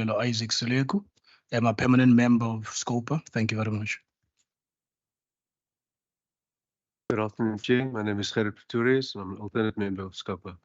Provincial Isaac Suleku. I'm a permanent member of Scopa. Thank you very much. Good afternoon, Chair. My name is Gerrit Pretorius, and I'm an alternate member of SCOPA.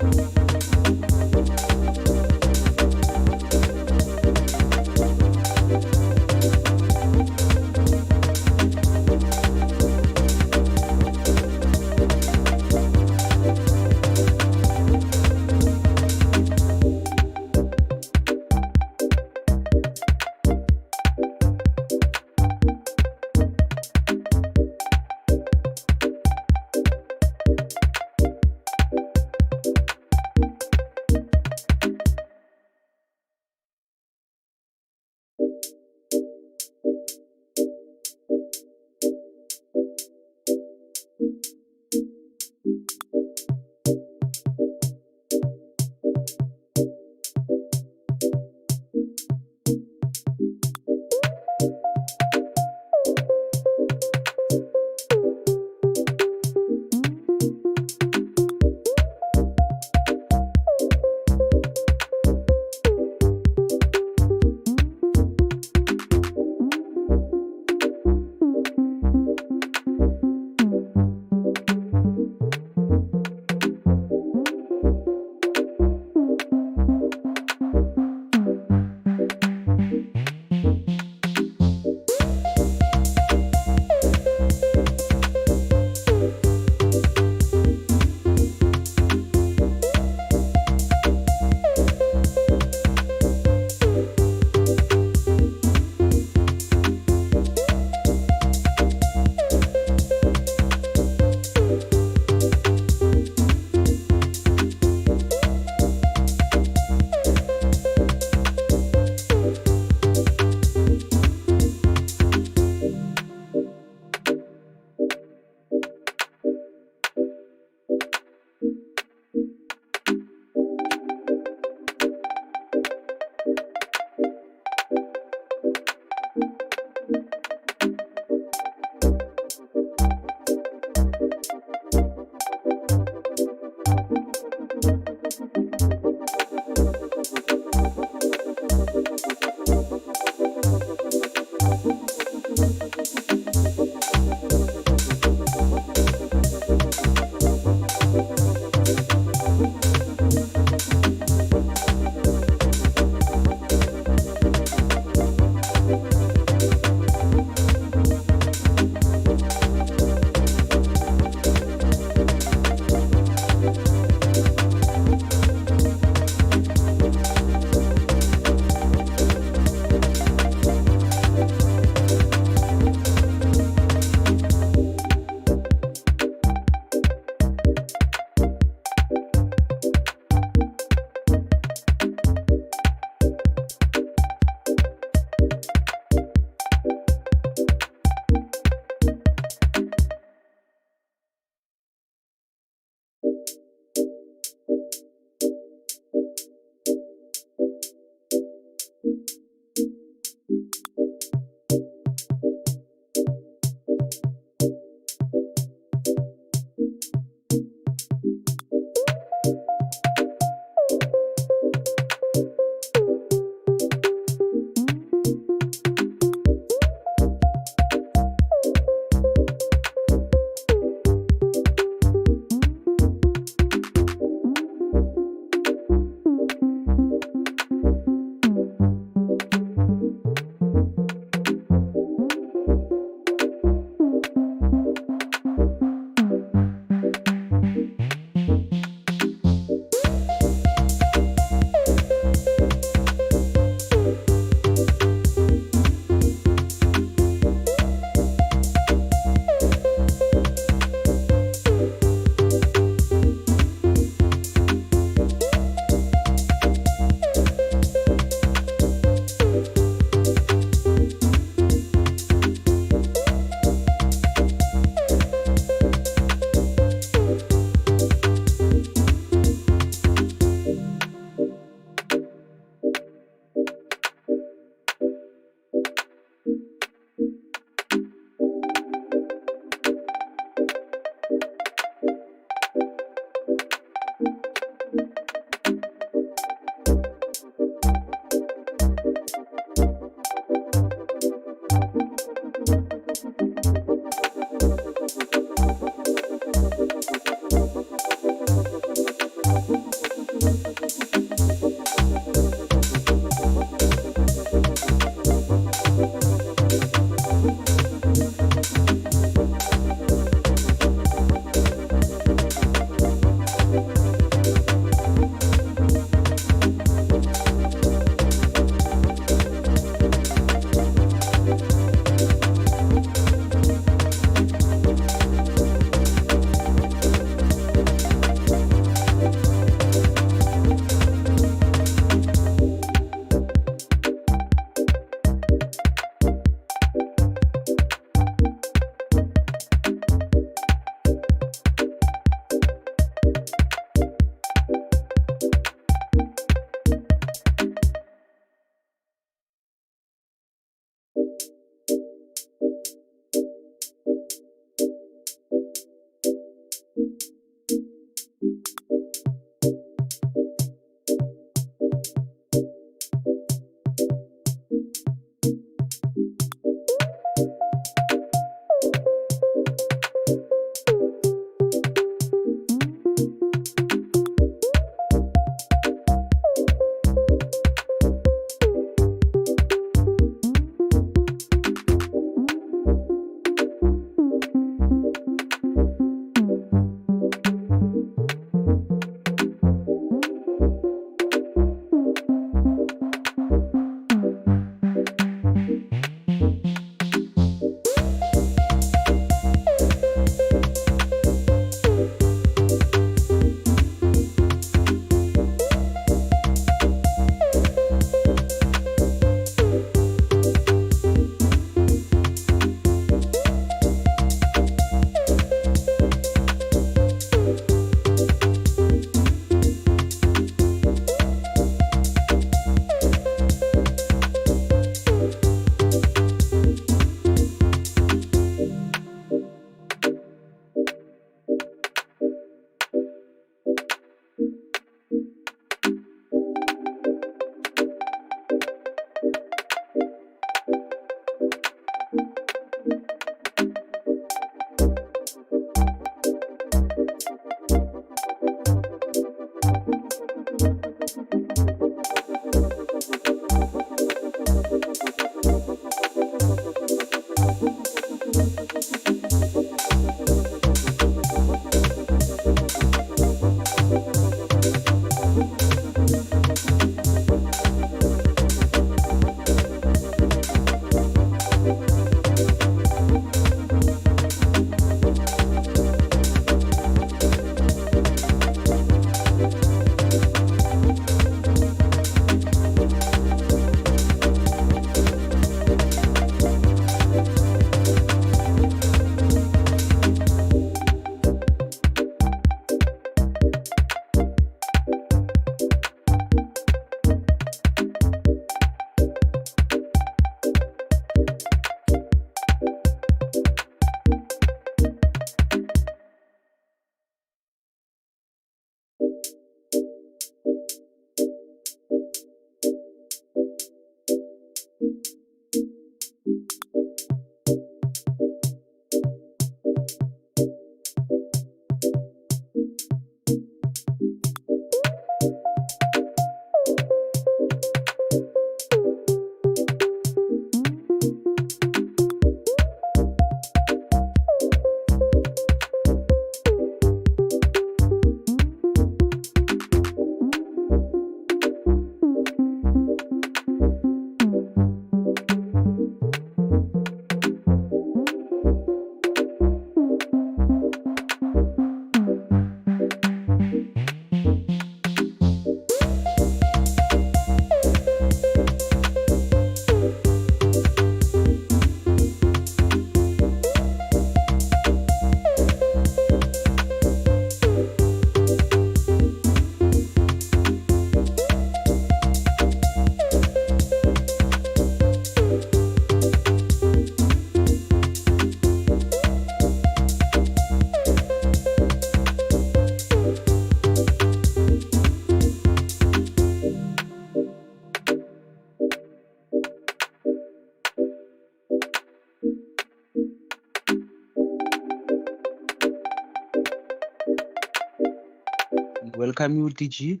Welcome you, DG.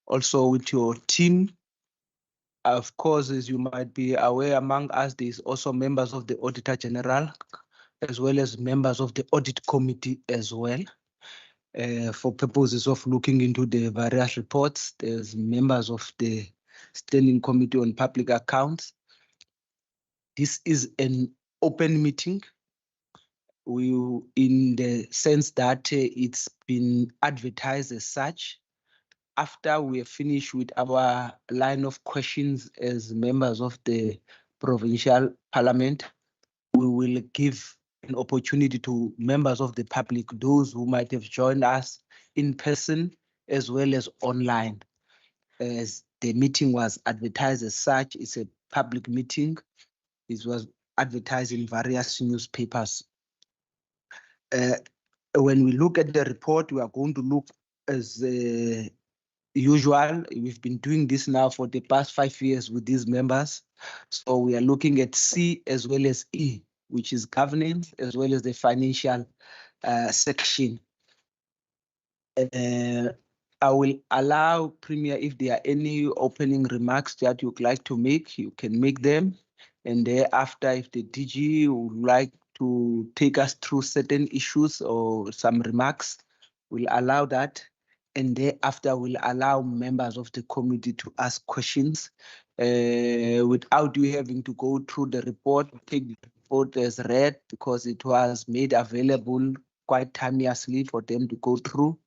Also with your team. Of course, as you might be aware, among us, there is also members of the Auditor General, as well as members of the Audit Committee as well. For purposes of looking into the various reports, there's members of the Standing Committee on Public Accounts. This is an open meeting. In the sense that it's been advertised as such. After we have finished with our line of questions as members of the Provincial Parliament, we will give an opportunity to members of the public, those who might have joined us in person as well as online. As the meeting was advertised as such, it's a public meeting. It was advertised in various newspapers. When we look at the report, we are going to look as usual. We've been doing this now for the past 5 years with these members. So we are looking at C as well as E, which is governance, as well as the financial section. I will allow Premier, if there are any opening remarks that you'd like to make, you can make them. And thereafter, if the DG would like to take us through certain issues or some remarks, we'll allow that. And thereafter, we'll allow members of the committee to ask questions without you having to go through the report, take the report as read, because it was made available quite timeously for them to go through.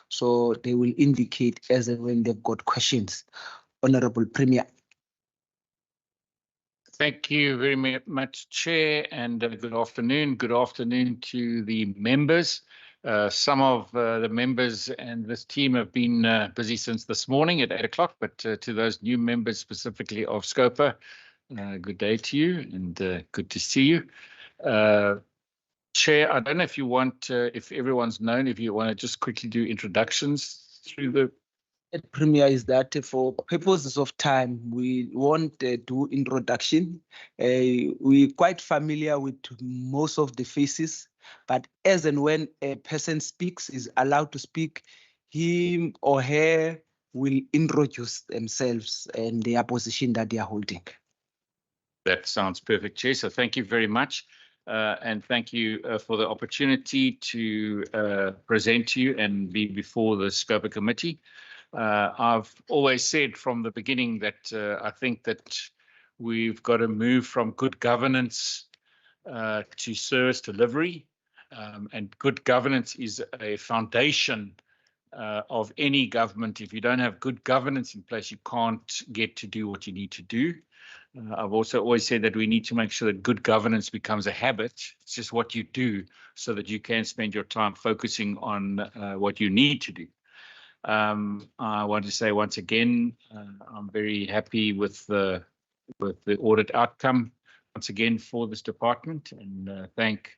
So they will indicate as and when they've got questions. Honorable Premier. Thank you very much, Chair, and good afternoon. Good afternoon to the members. Some of the members and this team have been busy since this morning at 8 o'clock, but to those new members specifically of SCOPA, good day to you and good to see you. Chair, I don't know if you want, if everyone's known, if you want to just quickly do introductions through the... Premier, is that for purposes of time, we won't do introduction. We're quite familiar with most of the faces, but as and when a person speaks, is allowed to speak, him or her will introduce themselves and their position that they are holding. That sounds perfect, Chair. So thank you very much. And thank you for the opportunity to present to you and be before the SCOPA committee. I've always said from the beginning that I think that we've got to move from good governance to service delivery. And good governance is a foundation of any government. If you don't have good governance in place, you can't get to do what you need to do. I've also always said that we need to make sure that good governance becomes a habit. It's just what you do so that you can spend your time focusing on what you need to do. I want to say once again, I'm very happy with the audit outcome once again for this department, and thank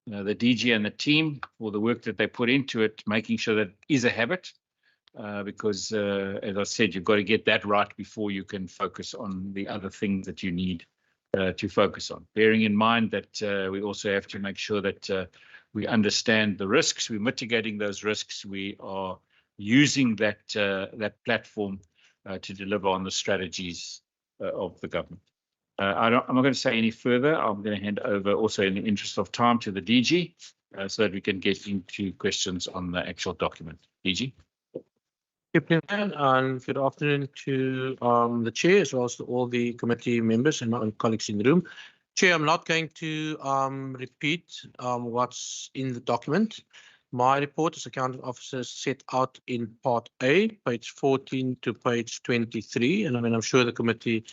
the DG and the team for the work that they put into it, making sure that it is a habit, because as I said, you've got to get that right before you can focus on the other things that you need to focus on. Bearing in mind that we also have to make sure that we understand the risks, we're mitigating those risks, we are using that platform to deliver on the strategies of the government. I'm not going to say any further. I'm going to hand over also in the interest of time to the DG so that we can get into questions on the actual document. DG. And good afternoon to the Chair as well as to all the committee members and my own colleagues in the room. Chair, I'm not going to repeat what's in the document. My report as accounting officer is set out in part A, page 14 to page 23, and I mean, I'm sure the committee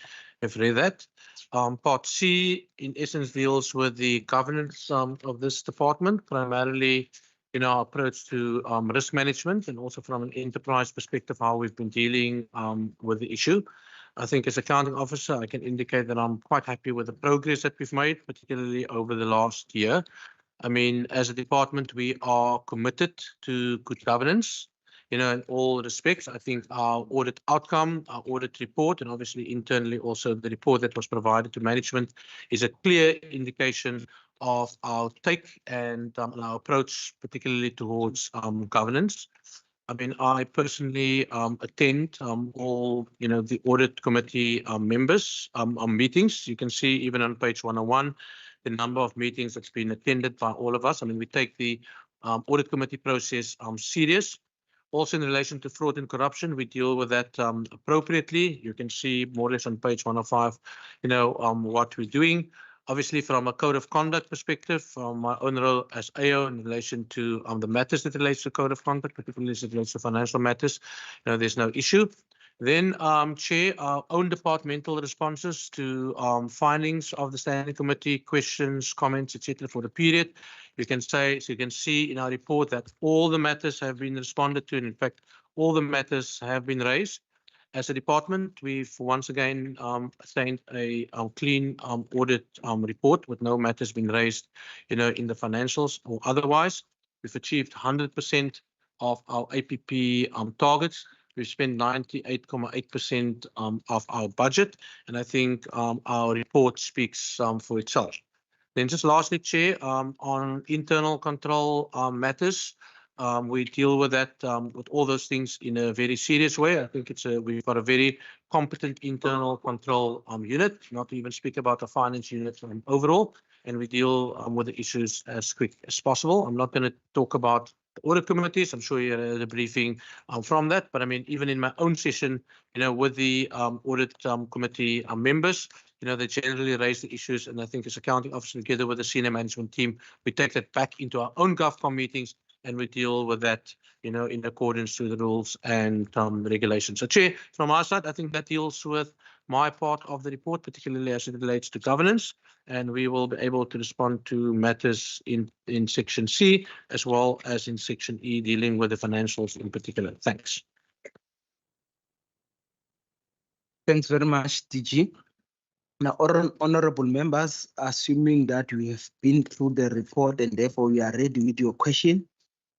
have read that. Part C, in essence, deals with the governance of this department, primarily in our approach to risk management and also from an enterprise perspective, how we've been dealing with the issue. I think as accounting officer, I can indicate that I'm quite happy with the progress that we've made, particularly over the last year. I mean, as a department, we are committed to good governance, you know, in all respects. I think our audit outcome, our audit report, and obviously internally also the report that was provided to management is a clear indication of our take and our approach, particularly towards governance. I mean, I personally attend all, the audit committee members meetings. You can see even on page 101, the number of meetings that's been attended by all of us. I mean, we take the audit committee process serious. Also in relation to fraud and corruption, we deal with that appropriately. You can see more or less on page 105, what we're doing. Obviously, from a code of conduct perspective, from my own role as AO in relation to the matters that relates to code of conduct, particularly as it relates to financial matters, there's no issue. Then, Chair, our own departmental responses to findings of the standing committee, questions, comments, etc. for the period. You can see in our report that all the matters have been responded to, and in fact, all the matters have been raised. As a department, we've once again attained a clean audit report with no matters being raised, in the financials or otherwise. We've achieved 100% of our APP targets. We've spent 98.8% of our budget, and I think our report speaks for itself. Then just lastly, Chair, on internal control matters, we deal with that, with all those things in a very serious way. I think we've got a very competent internal control unit, not to even speak about the finance unit overall, and we deal with the issues as quick as possible. I'm not going to talk about the audit committees. I'm sure you had a briefing from that, but I mean, even in my own session, with the audit committee members, they generally raise the issues, and I think as accounting officer together with the senior management team, we take that back into our own GovCom meetings, and we deal with that, in accordance to the rules and regulations. So, Chair, from our side, I think that deals with my part of the report, particularly as it relates to governance, and we will be able to respond to matters in section C as well as in section E, dealing with the financials in particular. Thanks. Thanks very much, DG. Now, honorable members, assuming that we have been through the report and therefore we are ready with your question,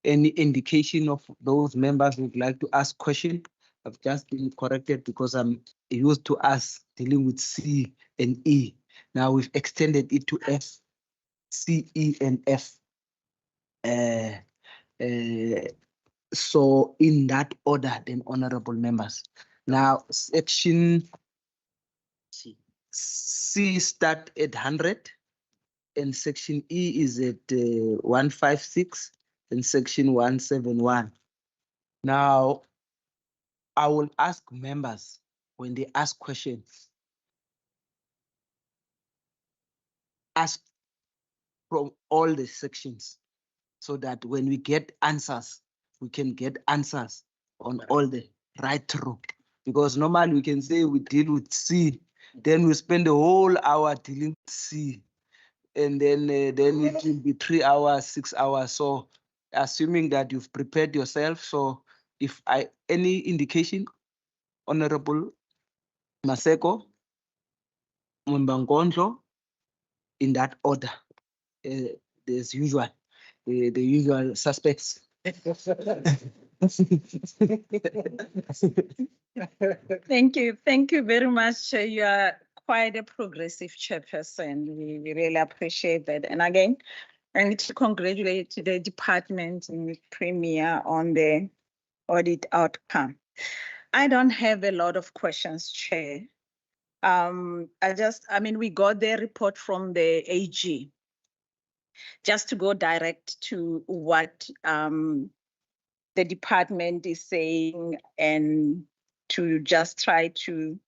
any indication of those members who would like to ask question? I've just been corrected because I'm used to us dealing with C and E. Now we've extended it to F, C, E, and F. So in that order, then honorable members. Now section C start at 100 and section E is at 156 and section 171. Now I will ask members when they ask questions, ask from all the sections so that when we get answers, we can get answers on all the right through. Because normally we can say we deal with C, then we spend the whole hour dealing with C, and then it will be 3 hours, 6 hours. So assuming that you've prepared yourself, so if any indication, Honorable Maseko, Mbangondlo, in that order, there's usual, the usual suspects. Thank you very much. You are quite a progressive chairperson. We really appreciate that. And again, I need to congratulate the department and Premier on the audit outcome. I don't have a lot of questions, Chair. We got the report from the AG. Just to go direct to what the department is saying and to just try to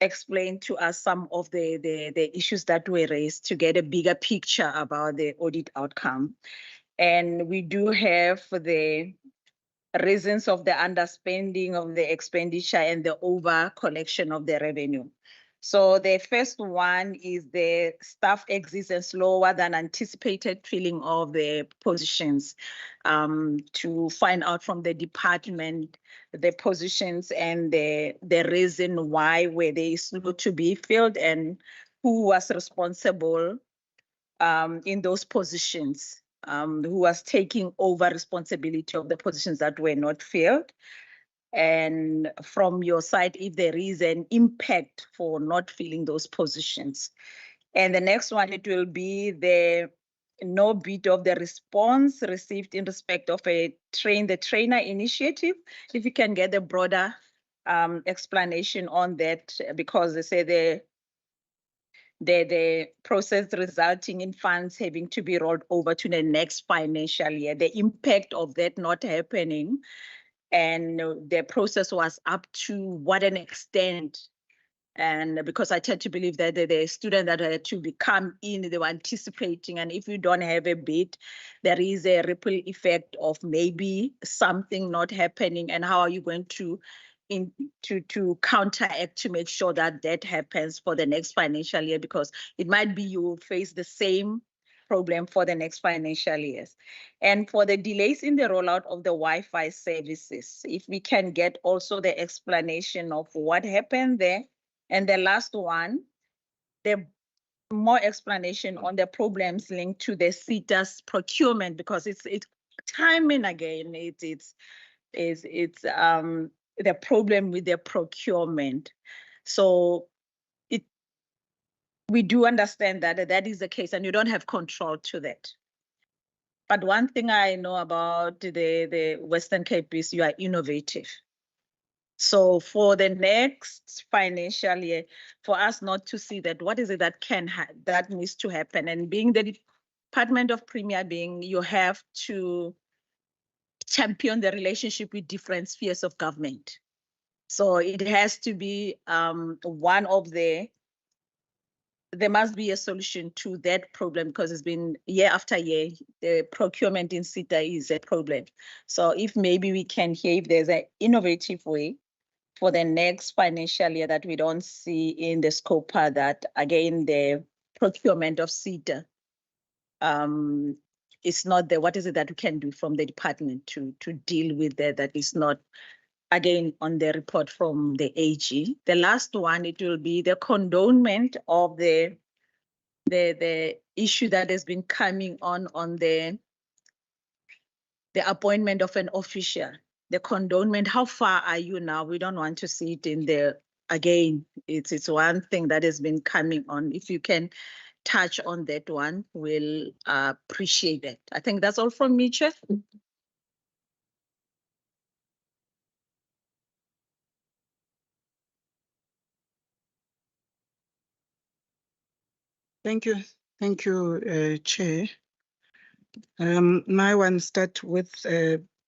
explain to us some of the issues that were raised to get a bigger picture about the audit outcome. And we do have the reasons of the underspending of the expenditure and the over collection of the revenue. So the first one is the staff exits and slower than anticipated filling of the positions, to find out from the department the positions and the reason why were they slow to be filled and who was responsible in those positions, who was taking over responsibility of the positions that were not filled. And from your side, if there is an impact for not filling those positions. And the next one, it will be the no bit of the response received in respect of a train the trainer initiative. If you can get a broader explanation on that, because they say the process resulting in funds having to be rolled over to the next financial year, the impact of that not happening, and the process was up to what an extent. And because I tend to believe that the students that are to become in, they were anticipating, and if you don't have a bid, there is a ripple effect of maybe something not happening, and how are you going to counteract to make sure that that happens for the next financial year, because it might be you will face the same problem for the next financial years. And for the delays in the rollout of the Wi-Fi services, if we can get also the explanation of what happened there. And the last one, the more explanation on the problems linked to the CETA's procurement, because it's timing again, it's the problem with the procurement. So we do understand that that is the case, and you don't have control to that. But one thing I know about the Western Cape is you are innovative. So for the next financial year, for us not to see that, what is it that that needs to happen? And being the Department of Premier, you have to champion the relationship with different spheres of government. So it has to be one of there must be a solution to that problem, because it's been year after year, the procurement in CETA is a problem. So if maybe we can hear if there's an innovative way for the next financial year that we don't see in the scope that, again, the procurement of CETA is not there. What is it that we can do from the department to deal with that is not, again, on the report from the AG. The last one, it will be the condonement of the issue that has been coming on the appointment of an official. The condonement, how far are you now? We don't want to see it in there. Again, it's one thing that has been coming on. If you can touch on that one, we'll appreciate it. I think that's all from me, Chair. Thank you, Chair. My one start with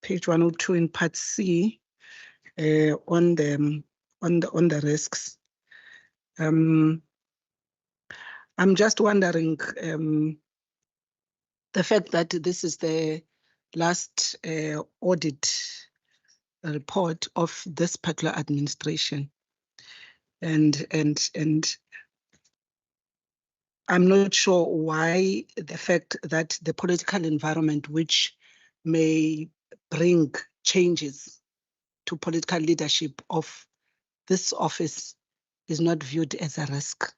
page 102 in Part C on the risks. I'm just wondering the fact that this is the last audit report of this particular administration, and I'm not sure why the fact that the political environment which may bring changes to political leadership of this office is not viewed as a risk.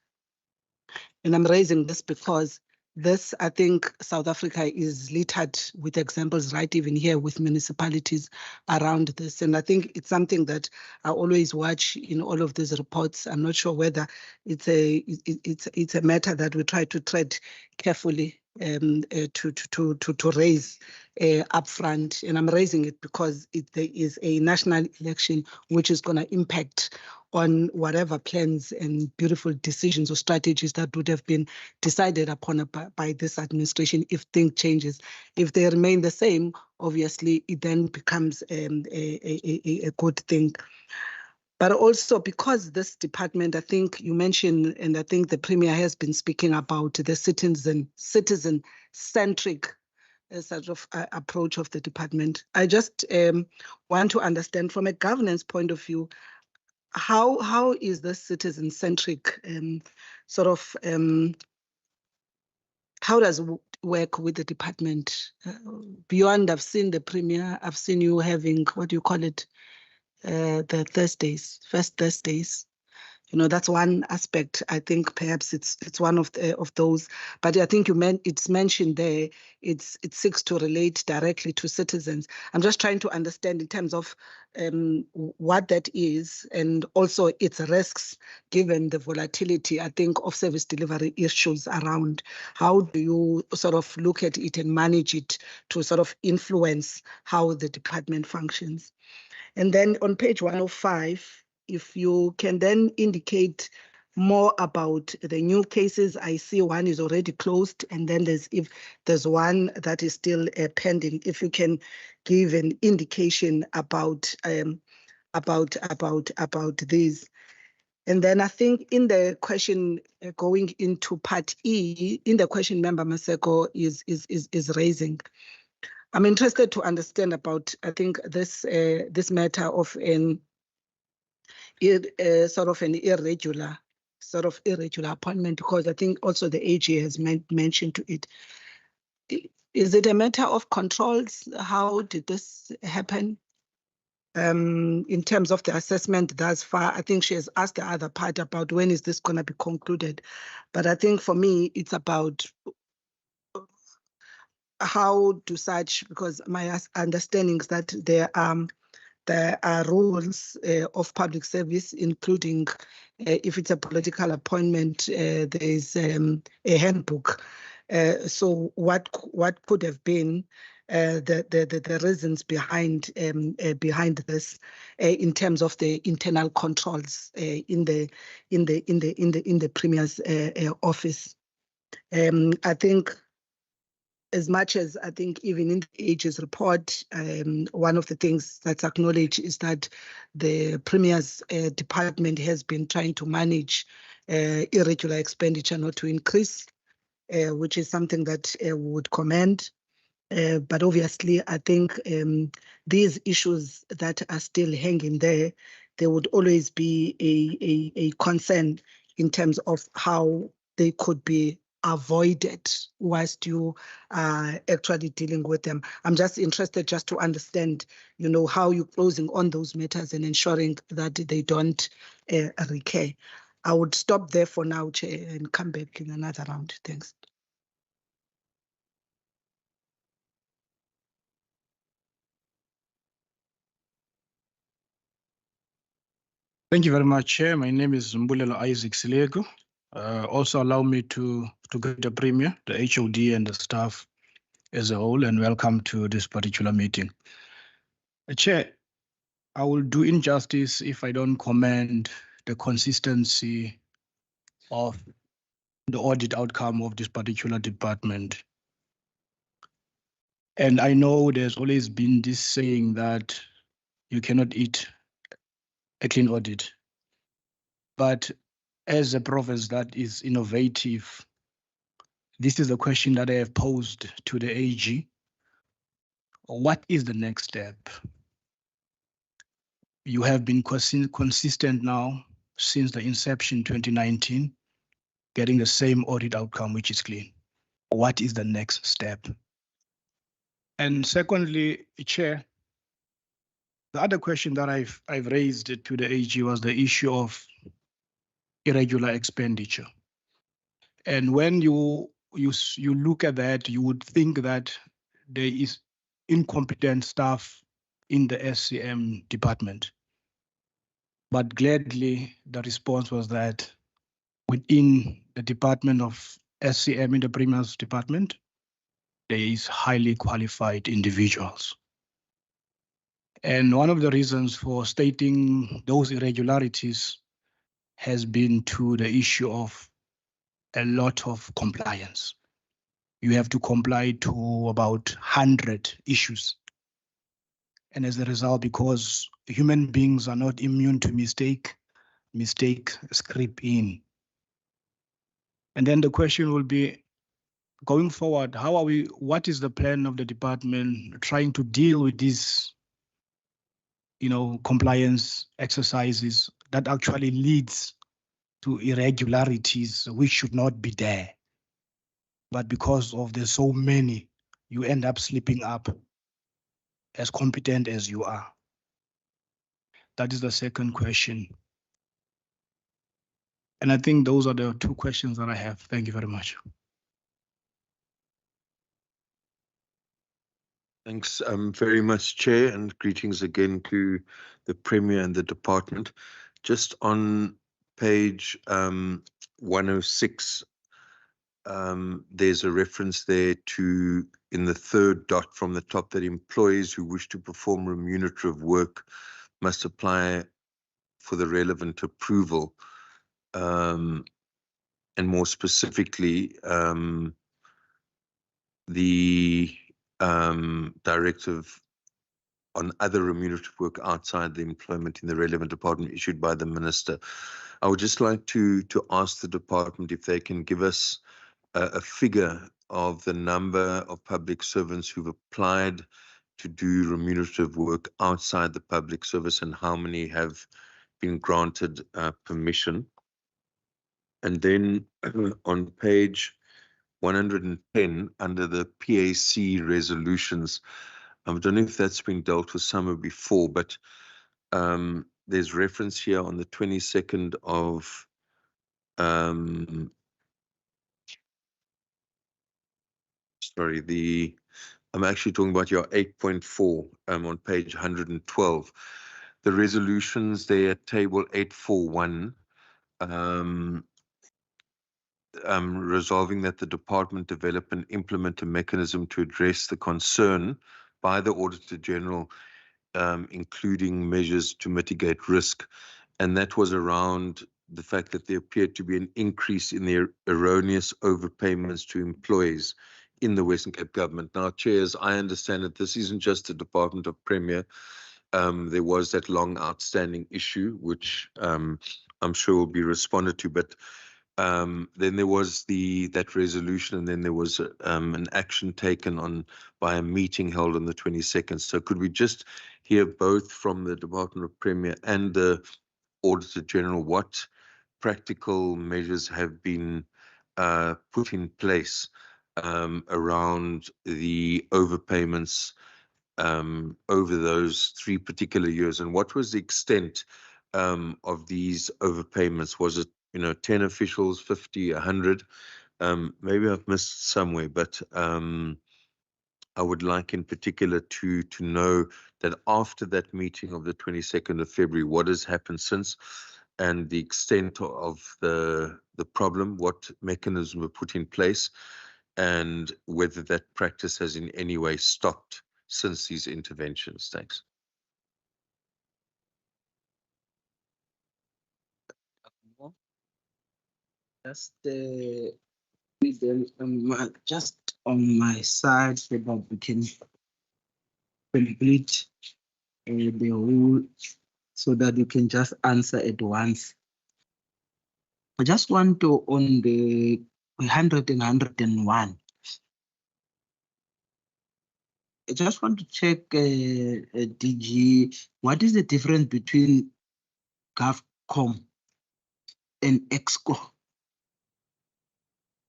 And I'm raising this because this, I think South Africa is littered with examples right even here with municipalities around this. And I think it's something that I always watch in all of these reports. I'm not sure whether it's a matter that we try to tread carefully to raise upfront. And I'm raising it because there is a national election which is going to impact on whatever plans and beautiful decisions or strategies that would have been decided upon by this administration if things changes. If they remain the same, obviously it then becomes a good thing. But also because this department, I think you mentioned, and I think the Premier has been speaking about the citizen-centric sort of approach of the department. I just want to understand from a governance point of view, how is this citizen-centric how does it work with the department? Beyond, I've seen the Premier, I've seen you having, what do you call it, the Thursdays, first Thursdays. that's one aspect. I think perhaps it's one of those. But I think it's mentioned there. It seeks to relate directly to citizens. I'm just trying to understand in terms of what that is, and also its risks, given the volatility, I think, of service delivery issues around. How do you sort of look at it and manage it to sort of influence how the department functions? And then on page 105, if you can then indicate more about the new cases. I see one is already closed, and then there's one that is still pending. If you can give an indication about these. And then I think in the question going into part E, in the question member Maseko is raising, I'm interested to understand about, I think, this matter of sort of an irregular appointment, because I think also the AG has mentioned to it. Is it a matter of controls? How did this happen? In terms of the assessment thus far, I think she has asked the other part about when is this going to be concluded. But I think for me, it's about how do such, because my understanding is that there are rules of public service, including if it's a political appointment, there is a handbook. So what could have been the reasons behind this in terms of the internal controls in the Premier's office? I think, as much as I think even in the AG's report, one of the things that's acknowledged is that the Premier's department has been trying to manage irregular expenditure, not to increase, which is something that we would commend. But obviously, I think these issues that are still hanging there would always be a concern in terms of how they could be avoided whilst you are actually dealing with them. I'm just interested just to understand, how you're closing on those matters and ensuring that they don't recur. I would stop there for now, Chair, and come back in another round. Thanks. Thank you very much, Chair. My name is Mbulelo Isaac Silego. Also allow me to greet the Premier, the HOD, and the staff as a whole, and welcome to this particular meeting. Chair, I will do injustice if I don't commend the consistency of the audit outcome of this particular department. And I know there's always been this saying that you cannot eat a clean audit. But as a province that is innovative, this is a question that I have posed to the AG. What is the next step? You have been consistent now since the inception 2019, getting the same audit outcome, which is clean. What is the next step? And secondly, Chair, the other question that I've raised to the AG was the issue of irregular expenditure. And when you look at that, you would think that there is incompetent staff in the SCM department. But gladly, the response was that within the department of SCM, in the Premier's department, there is highly qualified individuals. And one of the reasons for stating those irregularities has been to the issue of a lot of compliance. You have to comply to about 100 issues. And as a result, because human beings are not immune to mistakes creep in. And then the question will be, going forward, what is the plan of the department trying to deal with these, compliance exercises that actually leads to irregularities which should not be there. But because of there's so many, you end up slipping up as competent as you are. That is the second question. And I think those are the two questions that I have. Thank you very much. Thanks very much, Chair, and greetings again to the Premier and the department. Just on page 106, there's a reference there to, in the third dot from the top, that employees who wish to perform remunerative work must apply for the relevant approval. And more specifically, the directive on other remunerative work outside the employment in the relevant department issued by the minister. I would just like to ask the department if they can give us a figure of the number of public servants who've applied to do remunerative work outside the public service and how many have been granted permission. And then on page 110, under the PAC resolutions, I don't know if that's been dealt with somewhere before, but there's reference here on the 22nd of I'm actually talking about your 8.4 on page 112. The resolutions there at table 841, resolving that the department develop and implement a mechanism to address the concern by the Auditor General, including measures to mitigate risk. And that was around the fact that there appeared to be an increase in the erroneous overpayments to employees in the Western Cape government. Now, Chairs, I understand that this isn't just the Department of Premier. There was that long outstanding issue, which I'm sure will be responded to, but then there was that resolution, and then there was an action taken on by a meeting held on the 22nd. So could we just hear both from the Department of Premier and the Auditor General what practical measures have been put in place around the overpayments over those 3 particular years, and what was the extent of these overpayments? Was it 10 officials, 50, 100? Maybe I've missed somewhere, but I would like in particular to know that after that meeting of the 22nd of February, what has happened since, and the extent of the problem, what mechanisms were put in place, and whether that practice has in any way stopped since these interventions. Thanks. Just on my side so that we can complete the whole, so that you can just answer at once. I just want to, on the 100 and 101, I just want to check, DG, what is the difference between GovCom and EXCO?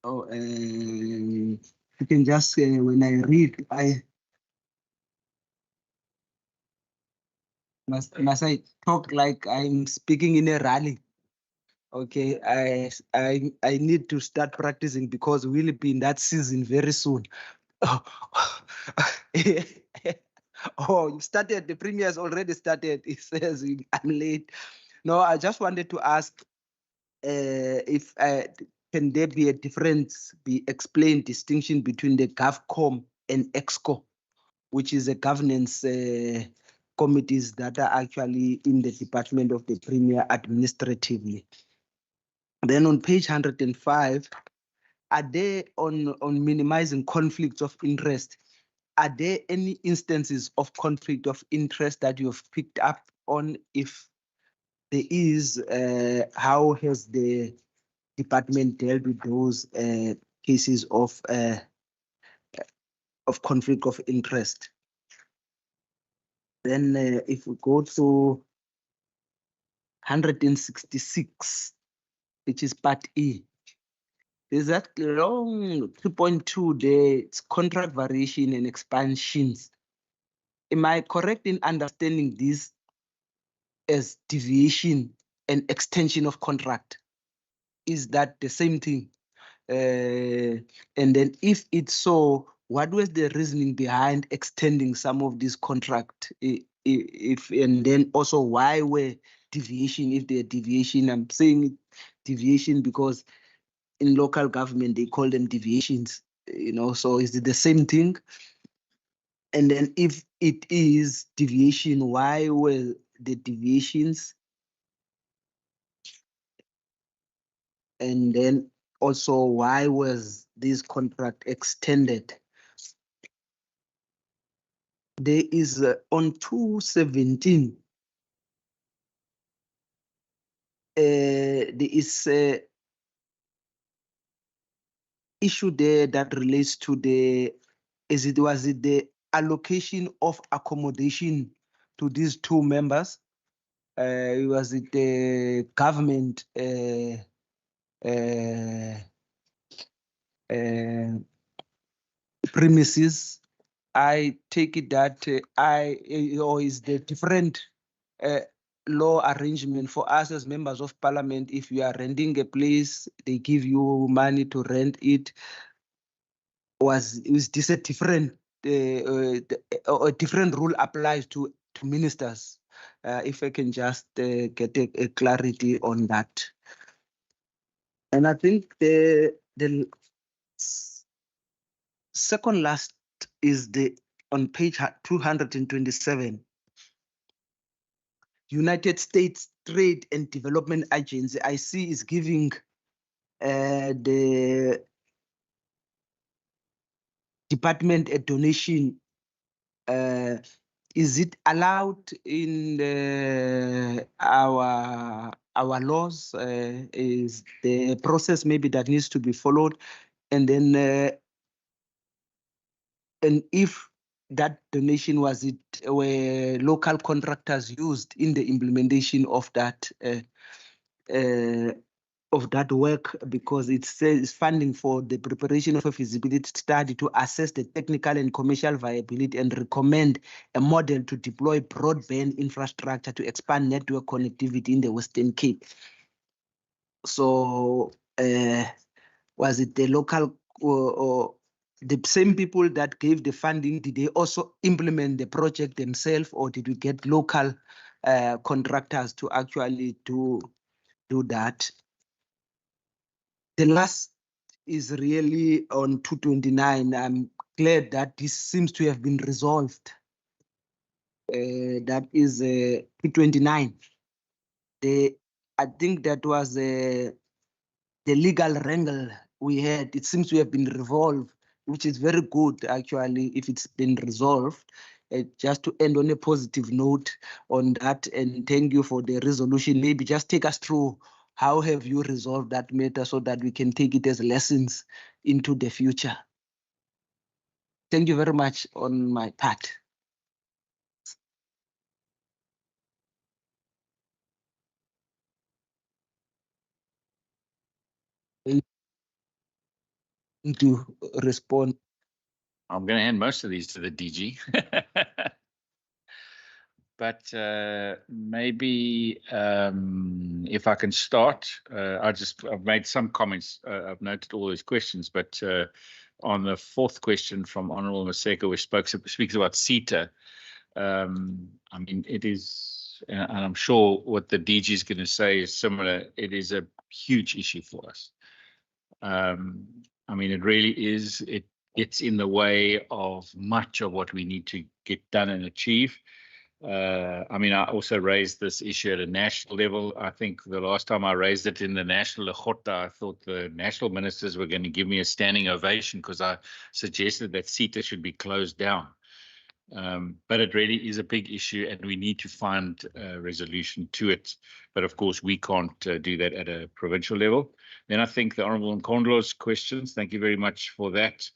Oh, you can just, when I read, must I talk like I'm speaking in a rally? Okay, I need to start practicing because we'll be in that season very soon. Oh, you started, the Premier has already started. It says I'm late. No, I just wanted to ask if can there be a difference, be explained distinction between the GovCom and EXCO, which is a governance committees that are actually in the Department of the Premier administratively. Then on page 105, are there on minimizing conflicts of interest? Are there any instances of conflict of interest that you have picked up on? If there is, how has the department dealt with those cases of conflict of interest? Then if we go to 166, which is part E, there's that long 3.2 there, it's contract variation and expansions. Am I correct in understanding this as deviation and extension of contract? is that the same thing? And then if it's so, what was the reasoning behind extending some of these contract? If and then also why were deviation, if they're deviation? I'm saying deviation because in local government they call them deviations, so is it the same thing? And then if it is deviation, why were the deviations? And then also, why was this contract extended? There is on 217, there is issue there that relates to the, was it the allocation of accommodation to these two members? Was it the government premises? I take it that or is the different law arrangement for us as members of parliament? If you are renting a place, they give you money to rent it. Is this a different a different rule applies to ministers? If I can just get a clarity on that. And I think the second last is on page 227. United States Trade and Development Agency, I see, is giving the department a donation. Is it allowed in our laws? Is the process maybe that needs to be followed? And then, and if that donation, were local contractors used in the implementation of that work, because it says funding for the preparation of a feasibility study to assess the technical and commercial viability and recommend a model to deploy broadband infrastructure to expand network connectivity in the Western Cape. So was it the local or the same people that gave the funding? Did they also implement the project themselves, or did we get local contractors to actually do that? The last is really on 229. I'm glad that this seems to have been resolved. That is 229. I think that was the legal wrangle we had. It seems to have been resolved, which is very good, actually, if it's been resolved. Just to end on a positive note on that, and thank you for the resolution. Maybe just take us through how have you resolved that matter so that we can take it as lessons into the future. Thank you very much on my part. To respond. I'm going to hand most of these to the DG. But maybe if I can start, I've made some comments. I've noted all these questions, but on the fourth question from Honourable Maseko, which speaks about CETA, I mean, it is, and I'm sure what the DG is going to say is similar. It is a huge issue for us. I mean, it really is. It's in the way of much of what we need to get done and achieve. I mean, I also raised this issue at a national level. I think the last time I raised it in the national Lekgotla, I thought the national ministers were going to give me a standing ovation because I suggested that CETA should be closed down. But it really is a big issue, and we need to find a resolution to it. But of course, we can't do that at a provincial level. Then I think the Honourable Nkondlo's questions, thank you very much for that.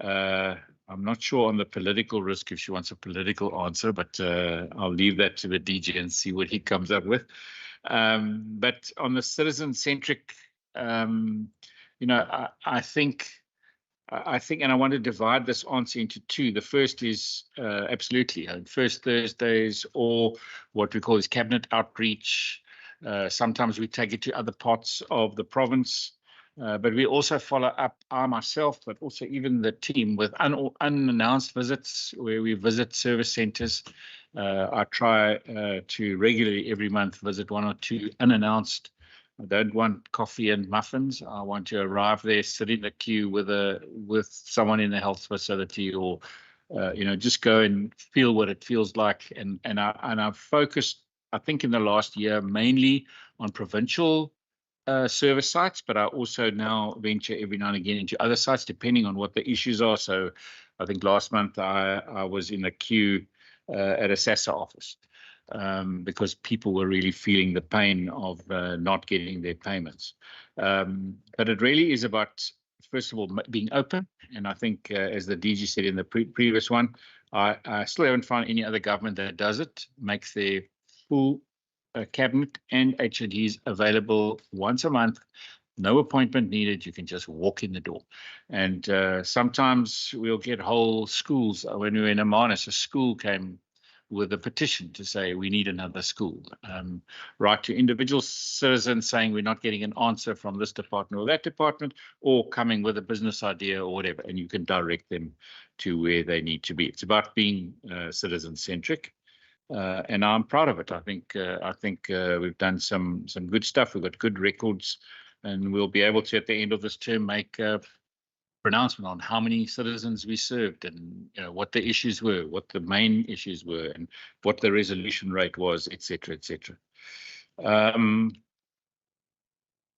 I'm not sure on the political risk if she wants a political answer, but I'll leave that to the DG and see what he comes up with. But on the citizen-centric, you know, I think, and I want to divide this answer into two. The first is absolutely first Thursdays, or what we call is cabinet outreach, Sometimes we take it to other parts of the province, but we also follow up, I myself, but also even the team, with unannounced visits where we visit service centres. I try to regularly every month visit 1 or 2 unannounced. I don't want coffee and muffins. I want to arrive there, sit in the queue with someone in the health facility, or just go and feel what it feels like. And I've focused, I think, in the last year mainly on provincial service sites, but I also now venture every now and again into other sites depending on what the issues are. So I think last month I was in a queue at a SASSA office because people were really feeling the pain of not getting their payments. But it really is about, first of all, being open. And I think, as the DG said in the previous one, I still haven't found any other government that does it, makes their full cabinet and HODs available once a month. No appointment needed. You can just walk in the door. And sometimes we'll get whole schools. When we were in Amanus, a school came with a petition to say we need another school, right to individual citizens saying we're not getting an answer from this department or that department, or coming with a business idea or whatever, and you can direct them to where they need to be. It's about being citizen-centric, and I'm proud of it. I think we've done some good stuff. We've got good records, and we'll be able to, at the end of this term, make pronouncement on how many citizens we served, and what the issues were, what the main issues were, and what the resolution rate was, etc., etc.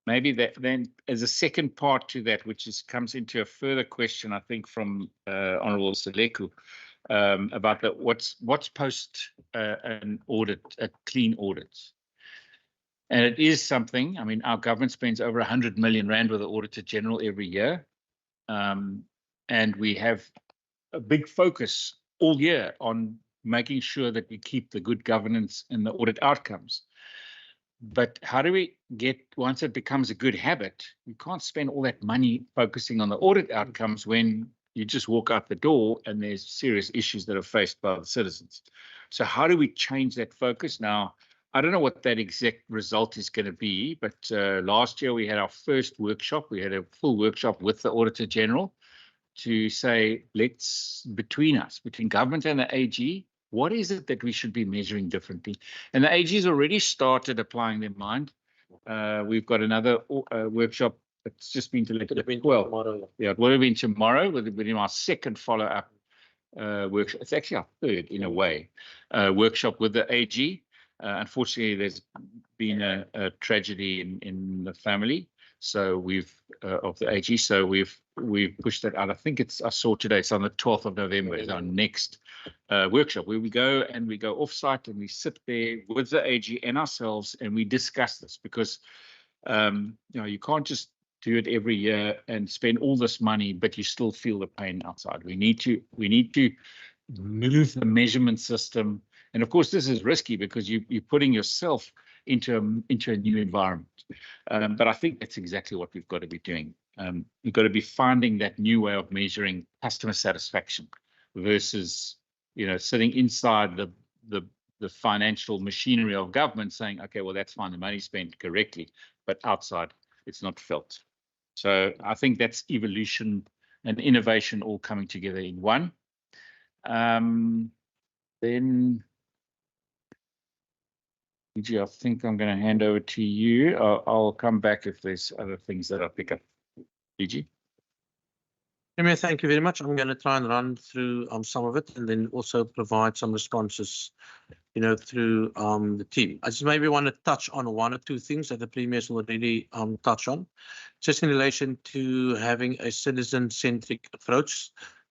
Maybe that then, as a second part to that, which comes into a further question, I think, from Honourable Seleku, about what's post an audit, a clean audit. And it is something. I mean, our government spends over 100 million rand with the Auditor General every year. And we have a big focus all year on making sure that we keep the good governance and the audit outcomes. But how do we get, once it becomes a good habit, you can't spend all that money focusing on the audit outcomes when you just walk out the door and there's serious issues that are faced by the citizens. So how do we change that focus? Now, I don't know what that exact result is going to be, but last year we had our first workshop. We had a full workshop with the Auditor General to say, let's, between government and the AG, what is it that we should be measuring differently? And the AG has already started applying their mind. We've got another workshop that's just been delivered. Tomorrow. Yeah, it would have been tomorrow. It would have been our second follow-up workshop. It's actually our third, in a way, workshop with the AG. Unfortunately, there's been a tragedy in the family, so of the AG. So we've pushed that out. I think I saw today, it's on the 12th of November, is our next workshop, where we go off-site and we sit there with the AG and ourselves and we discuss this, because you can't just do it every year and spend all this money, but you still feel the pain outside. We need to move the measurement system. And of course, this is risky because you're putting yourself into a new environment. But I think that's exactly what we've got to be doing. We've got to be finding that new way of measuring customer satisfaction versus, sitting inside the financial machinery of government saying, okay, well, that's fine, the money's spent correctly, but outside it's not felt. So I think that's evolution and innovation all coming together in one. Then, DG, I think I'm going to hand over to you. I'll come back if there's other things that I pick up. DG. Premier, thank you very much. I'm going to try and run through some of it and then also provide some responses, through the team. I just maybe want to touch on one or two things that the Premier's already touched on, just in relation to having a citizen-centric approach.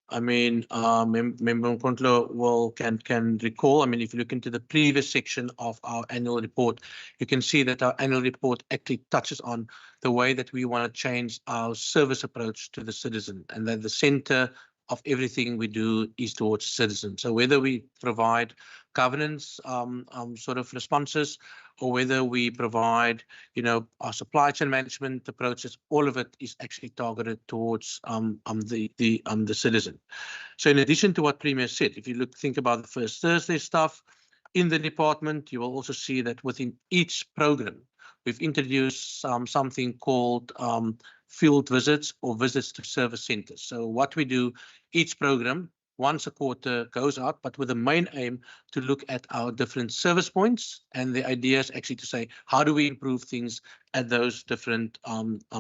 I mean, Member Mkontlo can recall, I mean, if you look into the previous section of our annual report, you can see that our annual report actually touches on the way that we want to change our service approach to the citizen, and that the center of everything we do is towards citizens. So whether we provide governance sort of responses, or whether we provide, our supply chain management approaches, all of it is actually targeted towards the citizen. So in addition to what Premier said, if you think about the First Thursday stuff, In the department, you will also see that within each program, we've introduced something called field visits or visits to service centers. So what we do, each program, once a quarter goes out, but with the main aim to look at our different service points. And the idea is actually to say, how do we improve things at those different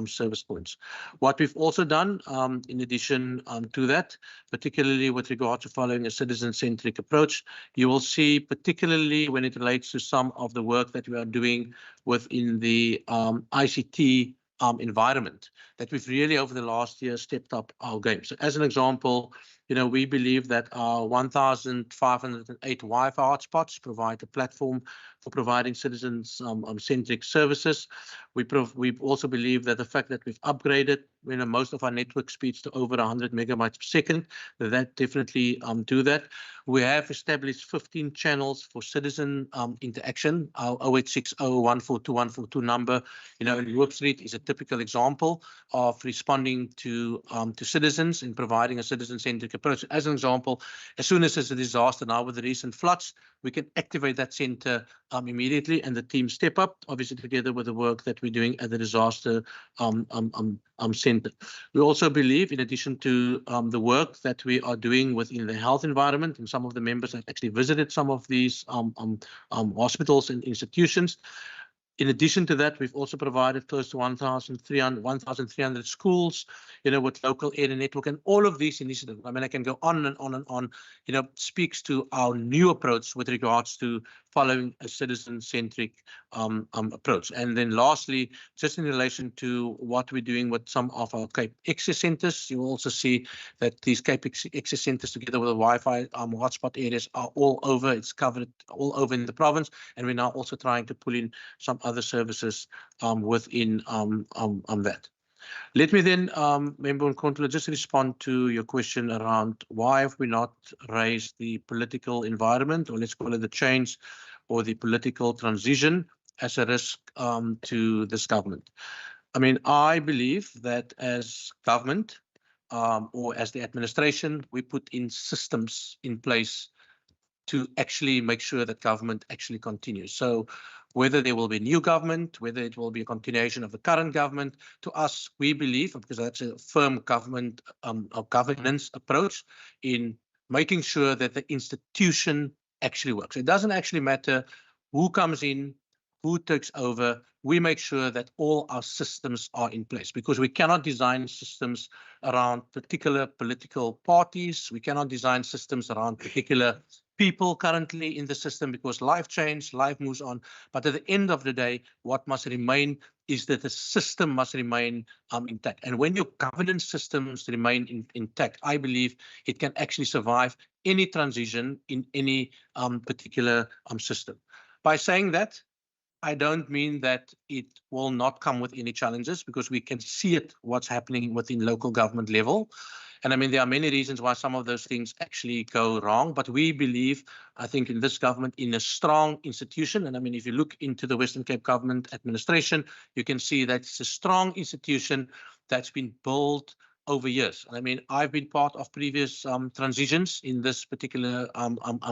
service points? What we've also done, in addition to that, particularly with regard to following a citizen-centric approach, you will see, particularly when it relates to some of the work that we are doing within the ICT environment, that we've really over the last year stepped up our game. So as an example, we believe that our 1,508 Wi-Fi hotspots provide a platform for providing citizens-centric services. We also believe that the fact that we've upgraded most of our network speeds to over 100 megabytes per second, that definitely do that. We have established 15 channels for citizen interaction. Our 0860142142 number, in Work Street is a typical example of responding to citizens and providing a citizen-centric approach. As an example, as soon as there's a disaster now with the recent floods, we can activate that center immediately, and the team step up, obviously together with the work that we're doing at the disaster center. We also believe, in addition to the work that we are doing within the health environment, and some of the members have actually visited some of these hospitals and institutions. In addition to that, we've also provided close to 1,300 schools, with local area network, and all of these initiatives. I can go on and on and on, speaks to our new approach with regards to following a citizen-centric approach. And then lastly, just in relation to what we're doing with some of our Cape Access centers, you will also see that these Cape Access centers together with the Wi-Fi hotspot areas are all over. It's covered all over in the province, and we're now also trying to pull in some other services within that. Let me then, Member Nkontolo, just respond to your question around why have we not raised the political environment, or let's call it the change or the political transition, as a risk to this government. I believe that as government or as the administration, we put in systems in place to actually make sure that government actually continues. So whether there will be new government, whether it will be a continuation of the current government, to us, we believe, because that's a firm government or governance approach, in making sure that the institution actually works. It doesn't actually matter who comes in, who takes over. We make sure that all our systems are in place, because we cannot design systems around particular political parties. We cannot design systems around particular people currently in the system, because life changes, life moves on. But at the end of the day, what must remain is that the system must remain intact. And when your governance systems remain intact, I believe it can actually survive any transition in any particular system. By saying that, I don't mean that it will not come with any challenges, because we can see it, what's happening within local government level. And there are many reasons why some of those things actually go wrong. But we believe, I think, in this government, in a strong institution. And if you look into the Western Cape Government Administration, you can see that it's a strong institution that's been built over years. I've been part of previous transitions in this particular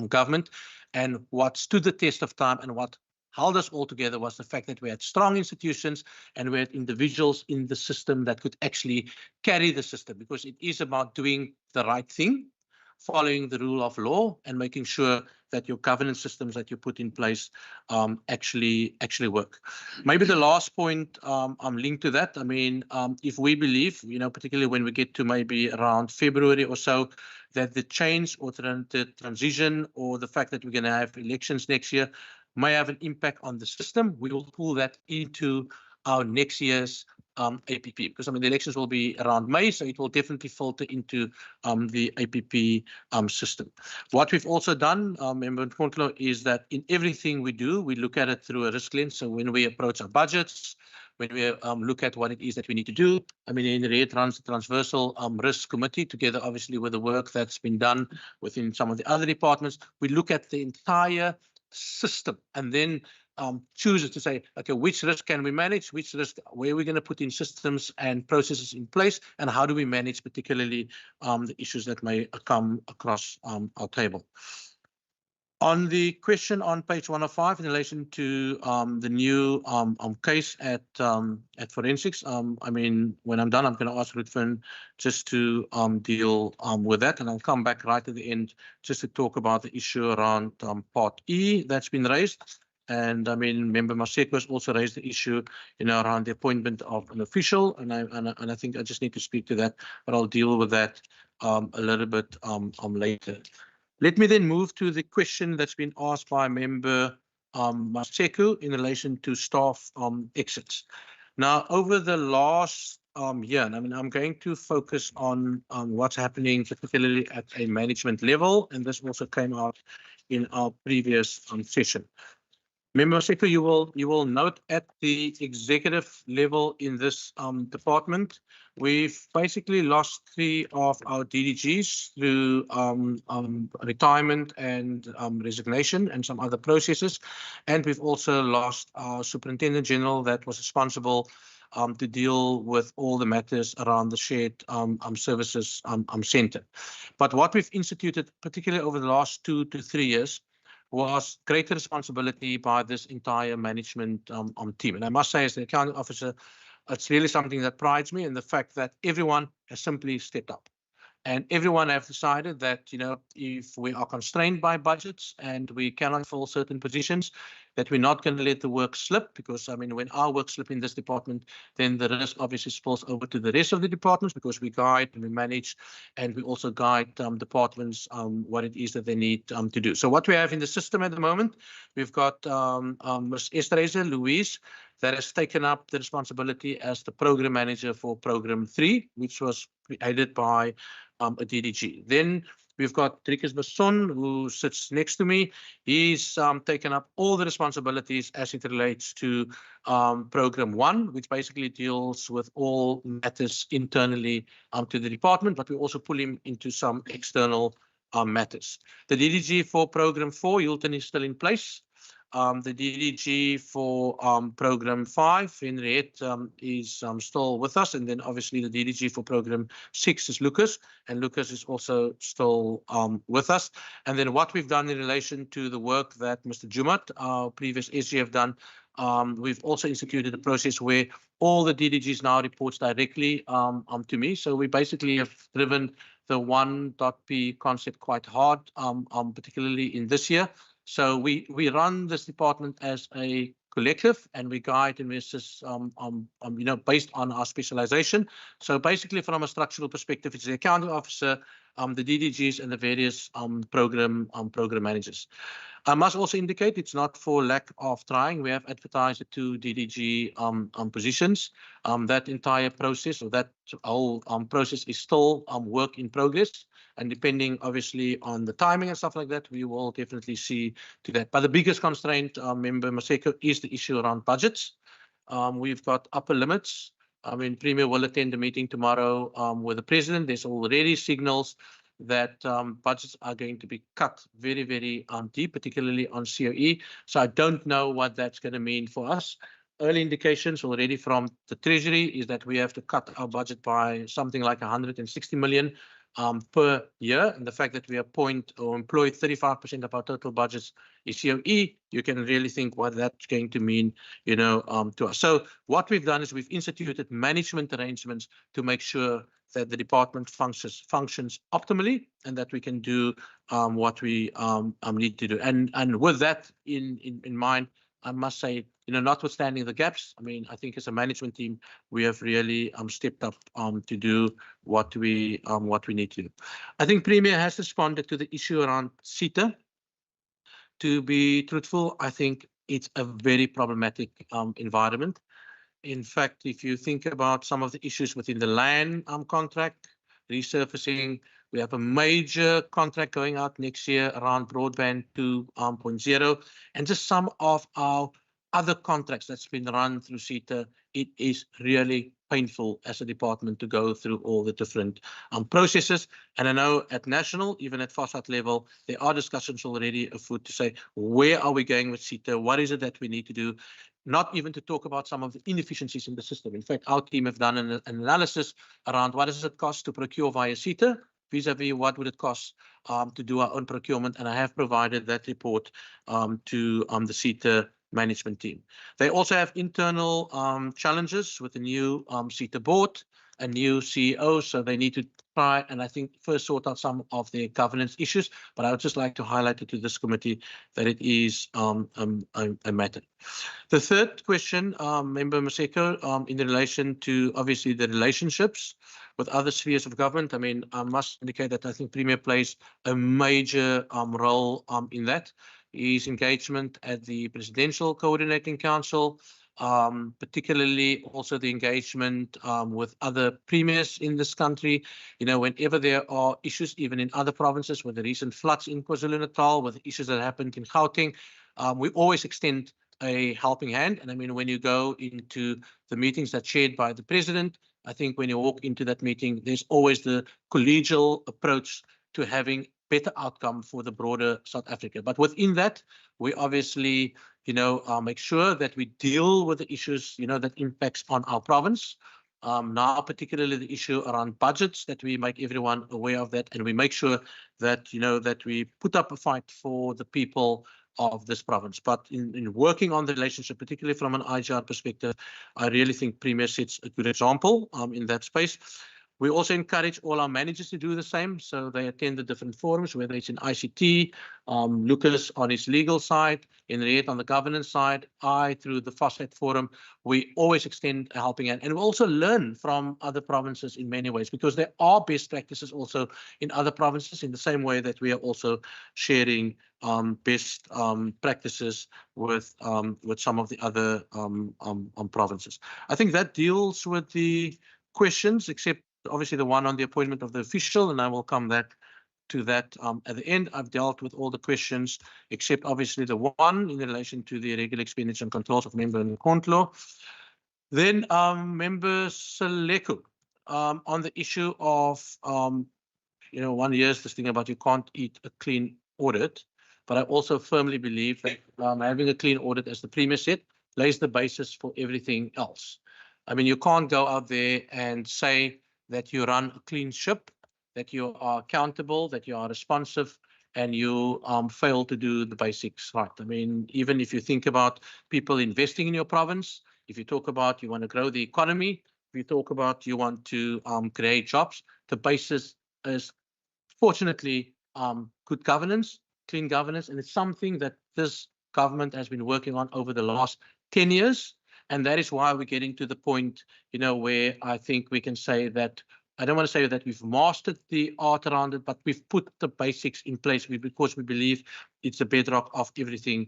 government. And what stood the test of time and what held us all together was the fact that we had strong institutions and we had individuals in the system that could actually carry the system, because it is about doing the right thing, following the rule of law, and making sure that your governance systems that you put in place actually work. Maybe the last point linked to that, if we believe, particularly when we get to maybe around February or so, that the change or the transition or the fact that we're going to have elections next year may have an impact on the system, we will pull that into our next year's APP, because the elections will be around May, so it will definitely filter into the APP system. What we've also done, Member Nkontolo, is that in everything we do, we look at it through a risk lens. So when we approach our budgets, when we look at what it is that we need to do, in the transversal risk committee, together obviously with the work that's been done within some of the other departments, we look at the entire system and then chooses to say, okay, which risk can we manage, which risk, where are we going to put in systems and processes in place, and how do we manage particularly the issues that may come across our table. On the question on page 105 in relation to the new case at forensics, I mean, when I'm done, I'm going to ask Rutfin just to deal with that, and I'll come back right at the end just to talk about the issue around part E that's been raised. And I mean, Member Maseko has also raised the issue, you know, around the appointment of an official, and I think I just need to speak to that, but I'll deal with that a little bit later. Let me then move to the question that's been asked by Member Maseko in relation to staff exits. Now, over the last year, and I mean, I'm going to focus on what's happening, particularly at a management level, and this also came out in our previous session. Member Maseko, you will note at the executive level in this department, we've basically lost 3 of our DDGs through retirement and resignation and some other processes. And we've also lost our Superintendent General that was responsible to deal with all the matters around the shared services center. But what we've instituted, particularly over the last 2 to 3 years, was greater responsibility by this entire management team. And I must say, as the accounting officer, it's really something that prides me in the fact that everyone has simply stepped up. And everyone have decided that, you know, if we are constrained by budgets and we cannot fill certain positions, that we're not going to let the work slip, because, I mean, when our work slip in this department, then the risk obviously spills over to the rest of the departments, because we guide and we manage, and we also guide departments what it is that they need to do. So what we have in the system at the moment, we've got Ms. Esterhazy Louise, that has taken up the responsibility as the program manager for program 3, which was created by a DDG. Then we've got Driekus Besson, who sits next to me. He's taken up all the responsibilities as it relates to program 1, which basically deals with all matters internally to the department, but we also pull him into some external matters. The DDG for program 4, Hilton, is still in place. The DDG for program 5, Henriette, is still with us, and then obviously the DDG for program 6 is Lucas, and Lucas is also still with us. And then what we've done in relation to the work that Mr. Jumat, our previous SG, have done, we've also instituted a process where all the DDGs now reports directly to me. So we basically have driven the 1.P concept quite hard, particularly in this year. So we run this department as a collective, and we guide and we assist, you know, based on our specialization. So basically, from a structural perspective, it's the accounting officer, the DDGs, and the various program managers. I must also indicate it's not for lack of trying. We have advertised the 2 DDG positions. That entire process, or that whole process, is still work in progress. And depending, obviously, on the timing and stuff like that, we will definitely see to that. But the biggest constraint, Member Maseko, is the issue around budgets. We've got upper limits. I mean, Premier will attend a meeting tomorrow with the President. There's already signals that budgets are going to be cut very, very deep, particularly on COE. So I don't know what that's going to mean for us. Early indications already from the Treasury is that we have to cut our budget by something like 160 million per year. And the fact that we appoint or employ 35% of our total budgets is COE, you can really think what that's going to mean, you know, to us. So what we've done is we've instituted management arrangements to make sure that the department functions optimally, and that we can do what we need to do. And with that in mind, I must say, you know, notwithstanding the gaps, I mean, I think as a management team, we have really stepped up to do what we need to do. I think Premier has responded to the issue around CETA. To be truthful, I think it's a very problematic environment. In fact, if you think about some of the issues within the land contract, resurfacing, we have a major contract going out next year around broadband 2.0, and just some of our other contracts that's been run through CETA. It is really painful as a department to go through all the different processes. And I know at national, even at FOSAT level, there are discussions already afoot to say, where are we going with CETA? What is it that we need to do? Not even to talk about some of the inefficiencies in the system. In fact, our team have done an analysis around what does it cost to procure via CETA vis-a-vis what would it cost to do our own procurement. And I have provided that report to the CETA management team. They also have internal challenges with the new CETA board, a new CEO, so they need to try and I think first sort out some of their governance issues. But I would just like to highlight it to this committee that it is a matter. The third question, Member Maseko, in relation to obviously the relationships with other spheres of government. I mean, I must indicate that I think Premier plays a major role in that. His engagement at the Presidential Coordinating Council, particularly also the engagement with other premiers in this country. You know, whenever there are issues, even in other provinces, with the recent floods in KwaZulu-Natal, with the issues that happened in Gauteng, we always extend a helping hand. And I mean, when you go into the meetings that's chaired by the president, I think when you walk into that meeting, there's always the collegial approach to having better outcome for the broader South Africa. But within that, we obviously, you know, make sure that we deal with the issues, you know, that impacts on our province. Now, particularly the issue around budgets, that we make everyone aware of that, and we make sure that, you know, that we put up a fight for the people of this province. But in working on the relationship, particularly from an IGR perspective, I really think Premier sets a good example in that space. We also encourage all our managers to do the same. So they attend the different forums, whether it's in ICT, Lucas on his legal side, Henriette on the governance side, I through the FOSSET forum. We always extend a helping hand. And we also learn from other provinces in many ways, because there are best practices also in other provinces, in the same way that we are also sharing best practices with some of the other provinces. I think that deals with the questions, except obviously the one on the appointment of the official, and I will come back to that at the end. I've dealt with all the questions, except obviously the one in relation to the irregular expenditure and controls of Member Nkondlo. Then Member Seleko, on the issue of, you know, 1 year's this thing about you can't eat a clean audit, but I also firmly believe that having a clean audit, as the Premier said, lays the basis for everything else. I mean, you can't go out there and say that you run a clean ship, that you are accountable, that you are responsive, and you fail to do the basics right. I mean, even if you think about people investing in your province, if you talk about you want to grow the economy, if you talk about you want to create jobs, the basis is fortunately good governance, clean governance, and it's something that this government has been working on over the last 10 years. And that is why we're getting to the point, you know, where I think we can say that, I don't want to say that we've mastered the art around it, but we've put the basics in place because we believe it's the bedrock of everything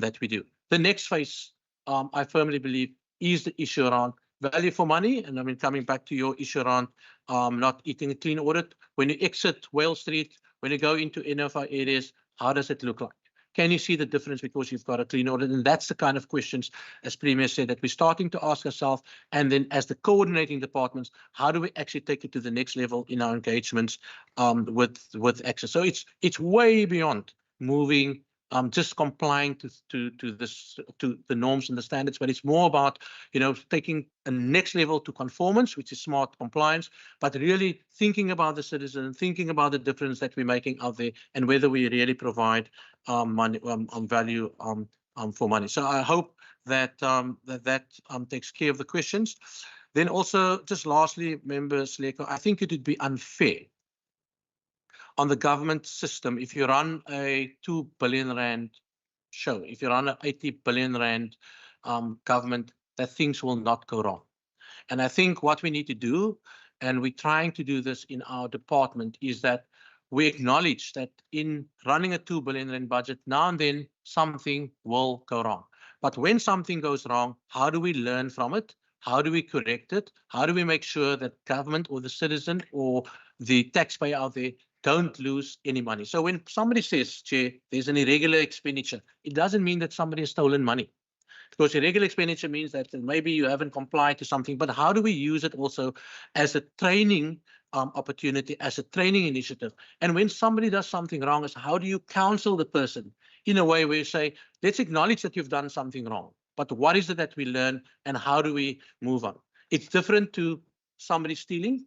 that we do. The next phase, I firmly believe, is the issue around value for money. And I mean, coming back to your issue around not eating a clean audit, when you exit Wales Street, when you go into NFI areas, how does it look like? Can you see the difference because you've got a clean audit? And that's the kind of questions, as Premier said, that we're starting to ask ourselves. And then as the coordinating departments, how do we actually take it to the next level in our engagements with access? So it's way beyond moving, just complying to the norms and the standards, but it's more about, you know, taking a next level to conformance, which is smart compliance, but really thinking about the citizen, thinking about the difference that we're making out there, and whether we really provide money value for money. So I hope that that takes care of the questions. Then also, just lastly, Member Seleko, I think it would be unfair on the government system if you run a 2 billion rand show, if you run an 80 billion rand government, that things will not go wrong. And I think what we need to do, and we're trying to do this in our department, is that we acknowledge that in running a 2 billion rand budget, now and then something will go wrong. But when something goes wrong, how do we learn from it? How do we correct it? How do we make sure that government or the citizen or the taxpayer out there don't lose any money? So when somebody says, Chair, there's an irregular expenditure, it doesn't mean that somebody has stolen money. Because irregular expenditure means that maybe you haven't complied to something, but how do we use it also as a training opportunity, as a training initiative? And when somebody does something wrong, is how do you counsel the person in a way where you say, let's acknowledge that you've done something wrong, but what is it that we learn and how do we move on? It's different to somebody stealing.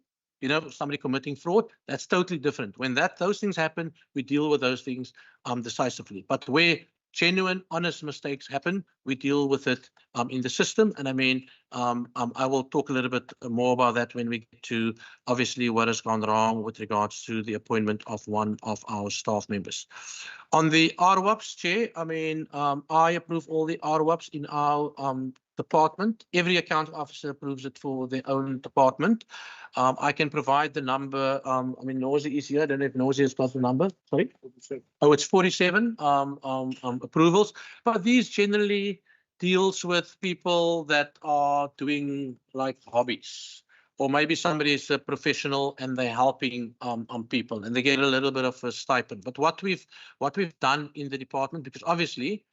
somebody committing fraud, that's totally different. When those things happen, we deal with those things decisively. But where genuine, honest mistakes happen, we deal with it in the system. And I mean, I will talk a little bit more about that when we get to obviously what has gone wrong with regards to the appointment of one of our staff members. On the RWAPs, Chair, I mean, I approve all the RWAPs in our department. Every accounting officer approves it for their own department. I can provide the number. I mean, Nozi is here. I don't know if Nozi has got the number. Sorry. Oh, it's 47 approvals. But these generally deals with people that are doing like hobbies, or maybe somebody is a professional and they're helping people and they get a little bit of a stipend. But what we've done in the department, because obviously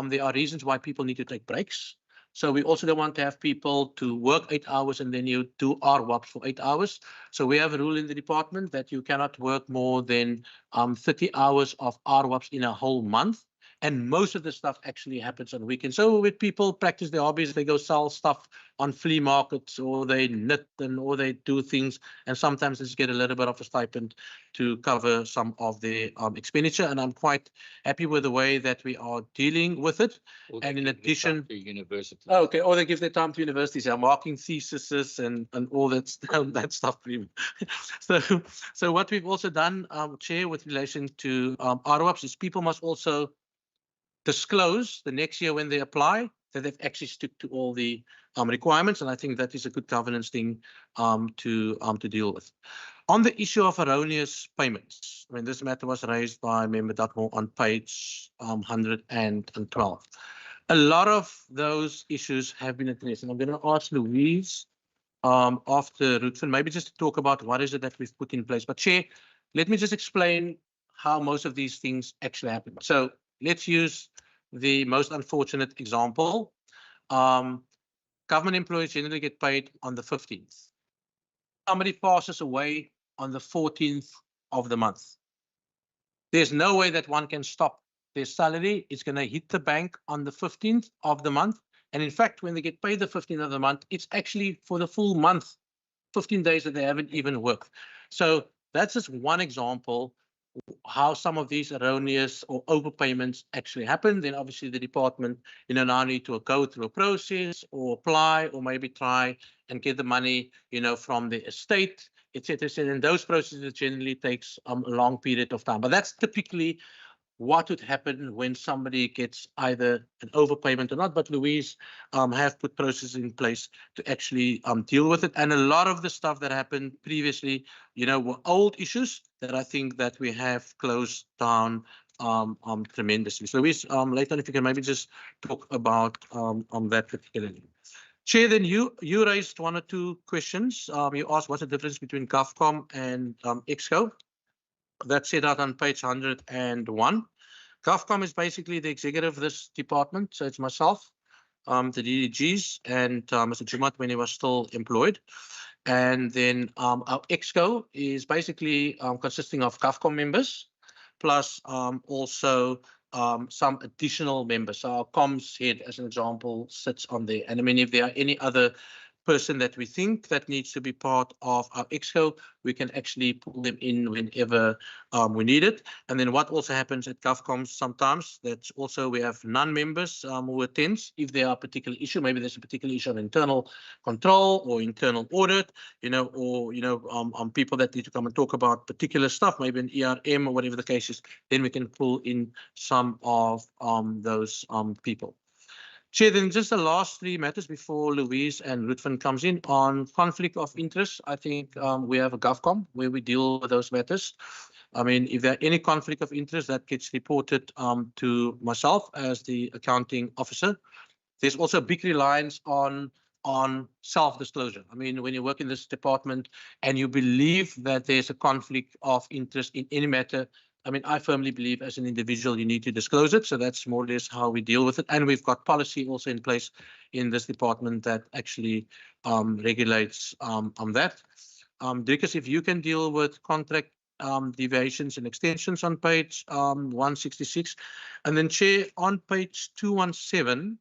there are reasons why people need to take breaks. So we also don't want to have people to work 8 hours and then you do RWAP for 8 hours. So we have a rule in the department that you cannot work more than 30 hours of RWAPs in a whole month. And most of the stuff actually happens on weekends. So when people practice their hobbies, they go sell stuff on flea markets, or they knit, or they do things. And sometimes they just get a little bit of a stipend to cover some of their expenditure. And I'm quite happy with the way that we are dealing with it. And in addition, university. Okay, or they give their time to universities. I'm marking theses and all that stuff. So what we've also done, Chair, with relation to RWAPs is people must also disclose the next year when they apply that they've actually stuck to all the requirements, and I think that is a good governance thing to deal with. On the issue of erroneous payments, I mean, this matter was raised by Member Duckmore on page 112. A lot of those issues have been addressed, and I'm going to ask Louise after Ruthven, maybe just to talk about what is it that we've put in place. But Chair, let me just explain how most of these things actually happen. So let's use the most unfortunate example. Government employees generally get paid on the 15th. Somebody passes away on the 14th of the month. There's no way that one can stop their salary. It's going to hit the bank on the 15th of the month. And in fact, when they get paid the 15th of the month, it's actually for the full month, 15 days that they haven't even worked. So that's just one example how some of these erroneous or overpayments actually happen. Then obviously the department, now need to go through a process or apply or maybe try and get the money, from the estate, etc. And those processes generally takes a long period of time. But that's typically what would happen when somebody gets either an overpayment or not. But Louise have put processes in place to actually deal with it. And a lot of the stuff that happened previously, were old issues that I think that we have closed down tremendously. So Louise, later on, if you can maybe just talk about that particularly. Chair, then you raised one or two questions. You asked what's the difference between GovCom and Exco. That's set out on page 101. GovCom is basically the executive of this department. So it's myself, the DDGs, and Mr. Jumat when he was still employed. And then our Exco is basically consisting of GovCom members, plus also some additional members. So our comms head, as an example, sits on there. And I mean, if there are any other person that we think that needs to be part of our Exco, we can actually pull them in whenever we need it. And then what also happens at GovCom sometimes, that's also we have non-members who attend if there are a particular issue. Maybe there's a particular issue of internal control or internal audit, or people that need to come and talk about particular stuff, maybe an ERM or whatever the case is. Then we can pull in some of those people. Chair, then just the last three matters before Louise and Ruthven comes in on conflict of interest. I think we have a GovCom where we deal with those matters. I mean, if there are any conflict of interest, that gets reported to myself as the accounting officer. There's also a big reliance on self-disclosure. I mean, when you work in this department and you believe that there's a conflict of interest in any matter, I mean, I firmly believe as an individual, you need to disclose it. So that's more or less how we deal with it. And we've got policy also in place in this department that actually regulates on that. Driekus, if you can deal with contract deviations and extensions on page 166. And then Chair, on page 217,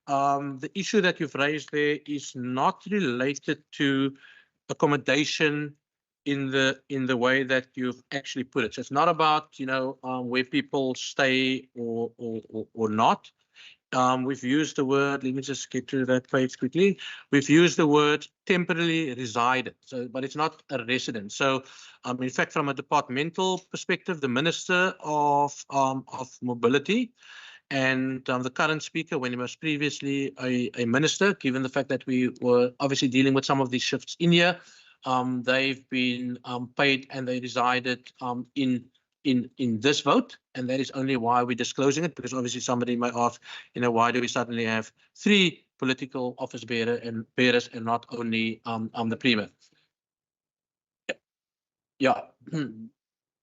the issue that you've raised there is not related to accommodation in the way that you've actually put it. So it's not about, where people stay or not. We've used the word, let me just get to that page quickly. We've used the word temporarily resided, but it's not a resident. So, in fact, from a departmental perspective, the Minister of Mobility and the current speaker, when he was previously a minister, given the fact that we were obviously dealing with some of these shifts in here, they've been paid and they resided in this vote, and that is only why we're disclosing it, because obviously somebody might ask, why do we suddenly have 3 political office bearers and not only the premier? Yeah.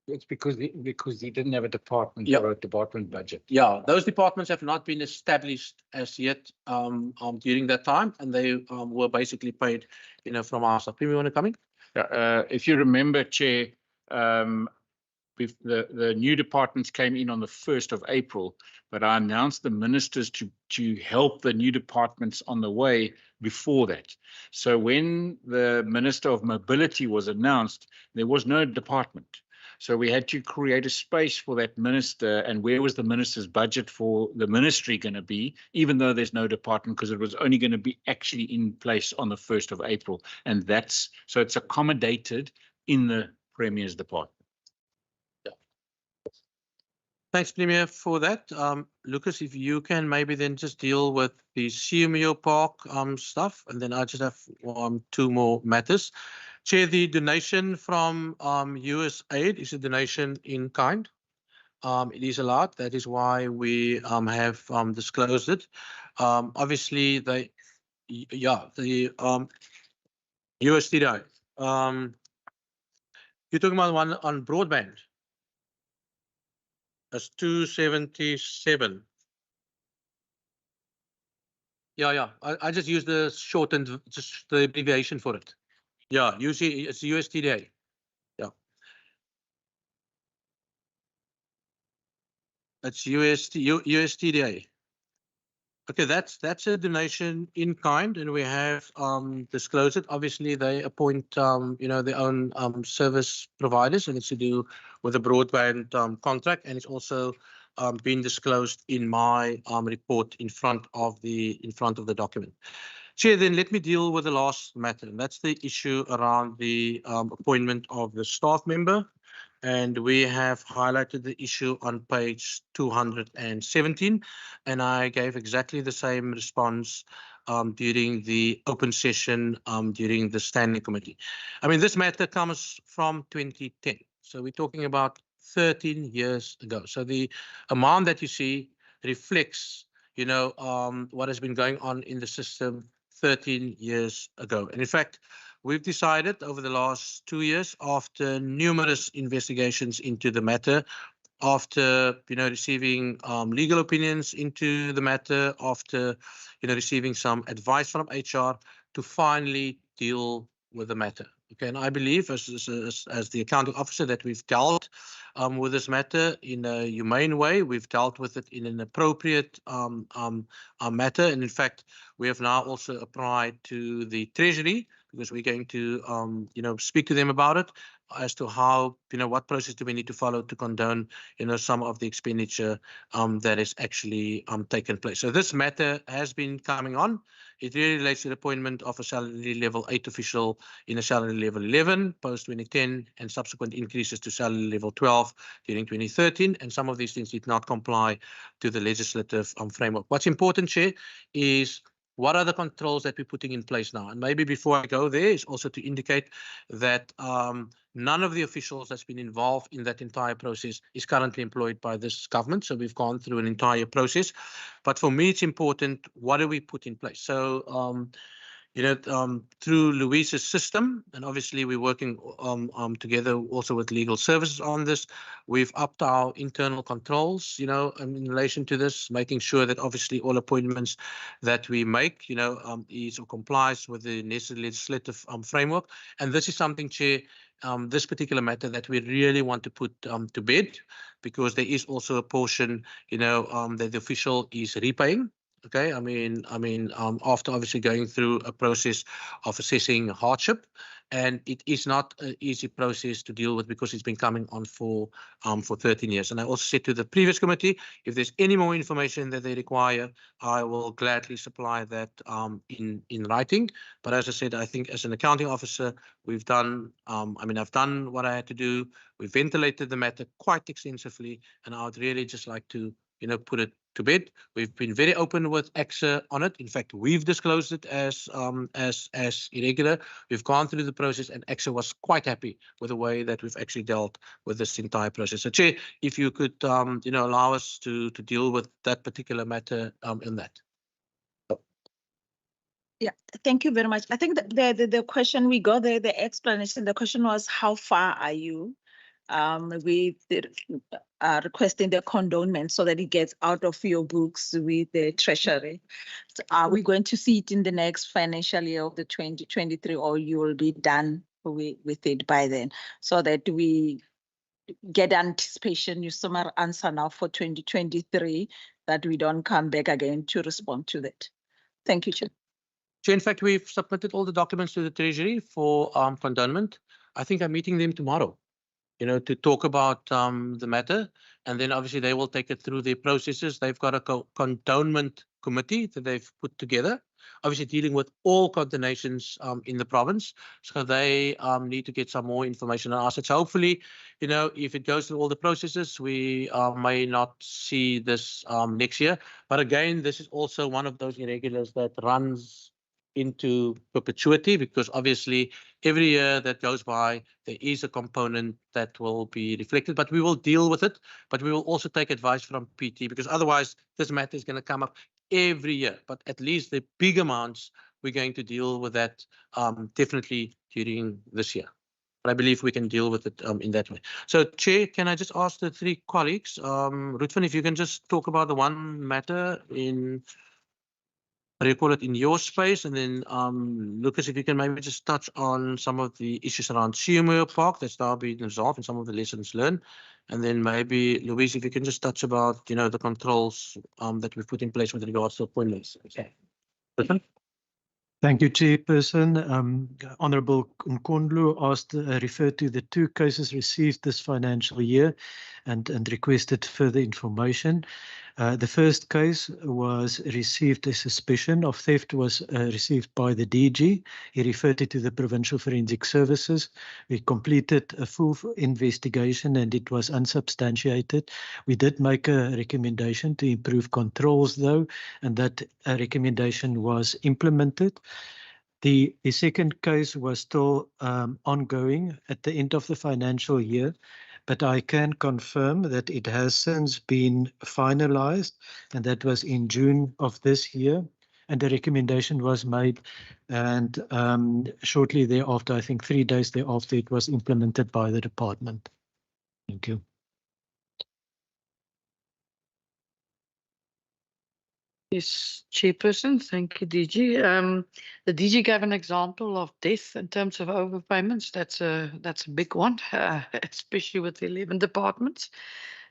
It's because he didn't have a department Yeah. or a department budget. Yeah, those departments have not been established as yet during that time, and they were basically paid, from our stuff. Premier, you want to come in? If you remember, Chair, the new departments came in on the 1st of April, but I announced the ministers to help the new departments on the way before that. So when the Minister of Mobility was announced, there was no department. So we had to create a space for that minister, and where was the minister's budget for the ministry going to be, even though there's no department, because it was only going to be actually in place on the 1st of April. And so it's accommodated in the Premier's department. Thanks, Premier, for that. Lucas, if you can maybe then just deal with the CMU Park stuff, and then I just have 2 more matters. Chair, the donation from USAID is a donation in kind. It is allowed. That is why we have disclosed it. Obviously, the USDI. You're talking about one on broadband. That's 277. Yeah. I just use the shortened, just the abbreviation for it. Yeah, usually it's USDA. Yeah. That's USDA. Okay, that's a donation in kind, and we have disclosed it. Obviously, they appoint their own service providers, and it's to do with a broadband contract, and it's also been disclosed in my report in front of the document. Chair, then let me deal with the last matter, and that's the issue around the appointment of the staff member. And we have highlighted the issue on page 217, and I gave exactly the same response during the open session during the standing committee. I mean, this matter comes from 2010, so we're talking about 13 years ago. So the amount that you see reflects, what has been going on in the system 13 years ago. And in fact, we've decided over the last 2 years, after numerous investigations into the matter, after receiving legal opinions into the matter, after receiving some advice from HR, to finally deal with the matter. Okay, and I believe as the accounting officer that we've dealt with this matter in a humane way. We've dealt with it in an appropriate matter, and in fact, we have now also applied to the Treasury, because we're going to speak to them about it as to how, what process do we need to follow to condone, some of the expenditure that has actually taken place. So this matter has been coming on. It really relates to the appointment of a salary level 8 official in a salary level 11 post 2010, and subsequent increases to salary level 12 during 2013. And some of these things did not comply to the legislative framework. What's important, Chair, is what are the controls that we're putting in place now? And maybe before I go there is also to indicate that none of the officials that's been involved in that entire process is currently employed by this government. So we've gone through an entire process. But for me, it's important, what do we put in place? So, through Louise's system, and obviously we're working together also with legal services on this. We've upped our internal controls, in relation to this, making sure that obviously all appointments that we make, is or complies with the necessary legislative framework. And this is something, Chair, this particular matter that we really want to put to bed, because there is also a portion, that the official is repaying. Okay, I mean, after obviously going through a process of assessing hardship, and it is not an easy process to deal with because it's been coming on for 13 years. And I also said to the previous committee, if there's any more information that they require, I will gladly supply that in writing. But as I said, I think as an accounting officer, we've done, I've done what I had to do. We ventilated the matter quite extensively, and I would really just like to, put it to bed. We've been very open with AXA on it. In fact, we've disclosed it as irregular. We've gone through the process, and AXA was quite happy with the way that we've actually dealt with this entire process. So, Chair, if you could, allow us to deal with that particular matter in that. Yeah, thank you very much. I think the question we got there, the explanation, the question was, how far are you with requesting the condonement so that it gets out of your books with the treasury? So are we going to see it in the next financial year of the 2023, or you will be done with it by then, so that we get anticipation, you summary answer now for 2023, that we don't come back again to respond to that? Thank you, Chair. So in fact, we've submitted all the documents to the Treasury for condonement. I think I'm meeting them tomorrow, to talk about the matter. And then obviously they will take it through their processes. They've got a condonement committee that they've put together, obviously dealing with all condonations in the province. So they need to get some more information on us. So hopefully, if it goes through all the processes, we may not see this next year. But again, this is also one of those irregulars that runs into perpetuity, because obviously every year that goes by, there is a component that will be reflected, but we will deal with it. But we will also take advice from PT, because otherwise this matter is going to come up every year. But at least the big amounts, we're going to deal with that definitely during this year. But I believe we can deal with it in that way. So, Chair, can I just ask the three colleagues, Ruthven, if you can just talk about the one matter in, what do you call it, in your space, and then Lucas, if you can maybe just touch on some of the issues around CMO Park that's now being resolved and some of the lessons learned, and then maybe Louise, if you can just touch about the controls that we've put in place with regards to appointments. Okay. Ruthven? Thank you, Chairperson. Honourable Nkondlo asked, referred to the two cases received this financial year and requested further information. The first case was received a suspicion of theft was received by the DG. He referred it to the Provincial Forensic Services. We completed a full investigation and it was unsubstantiated. We did make a recommendation to improve controls though, and that recommendation was implemented. The second case was still ongoing at the end of the financial year, but I can confirm that it has since been finalized, and that was in June of this year, and the recommendation was made, and shortly thereafter, I think 3 days thereafter, it was implemented by the department. Thank you. Yes, Chairperson, thank you, DG. The DG gave an example of death in terms of overpayments. That's a big one, especially with the 11 departments.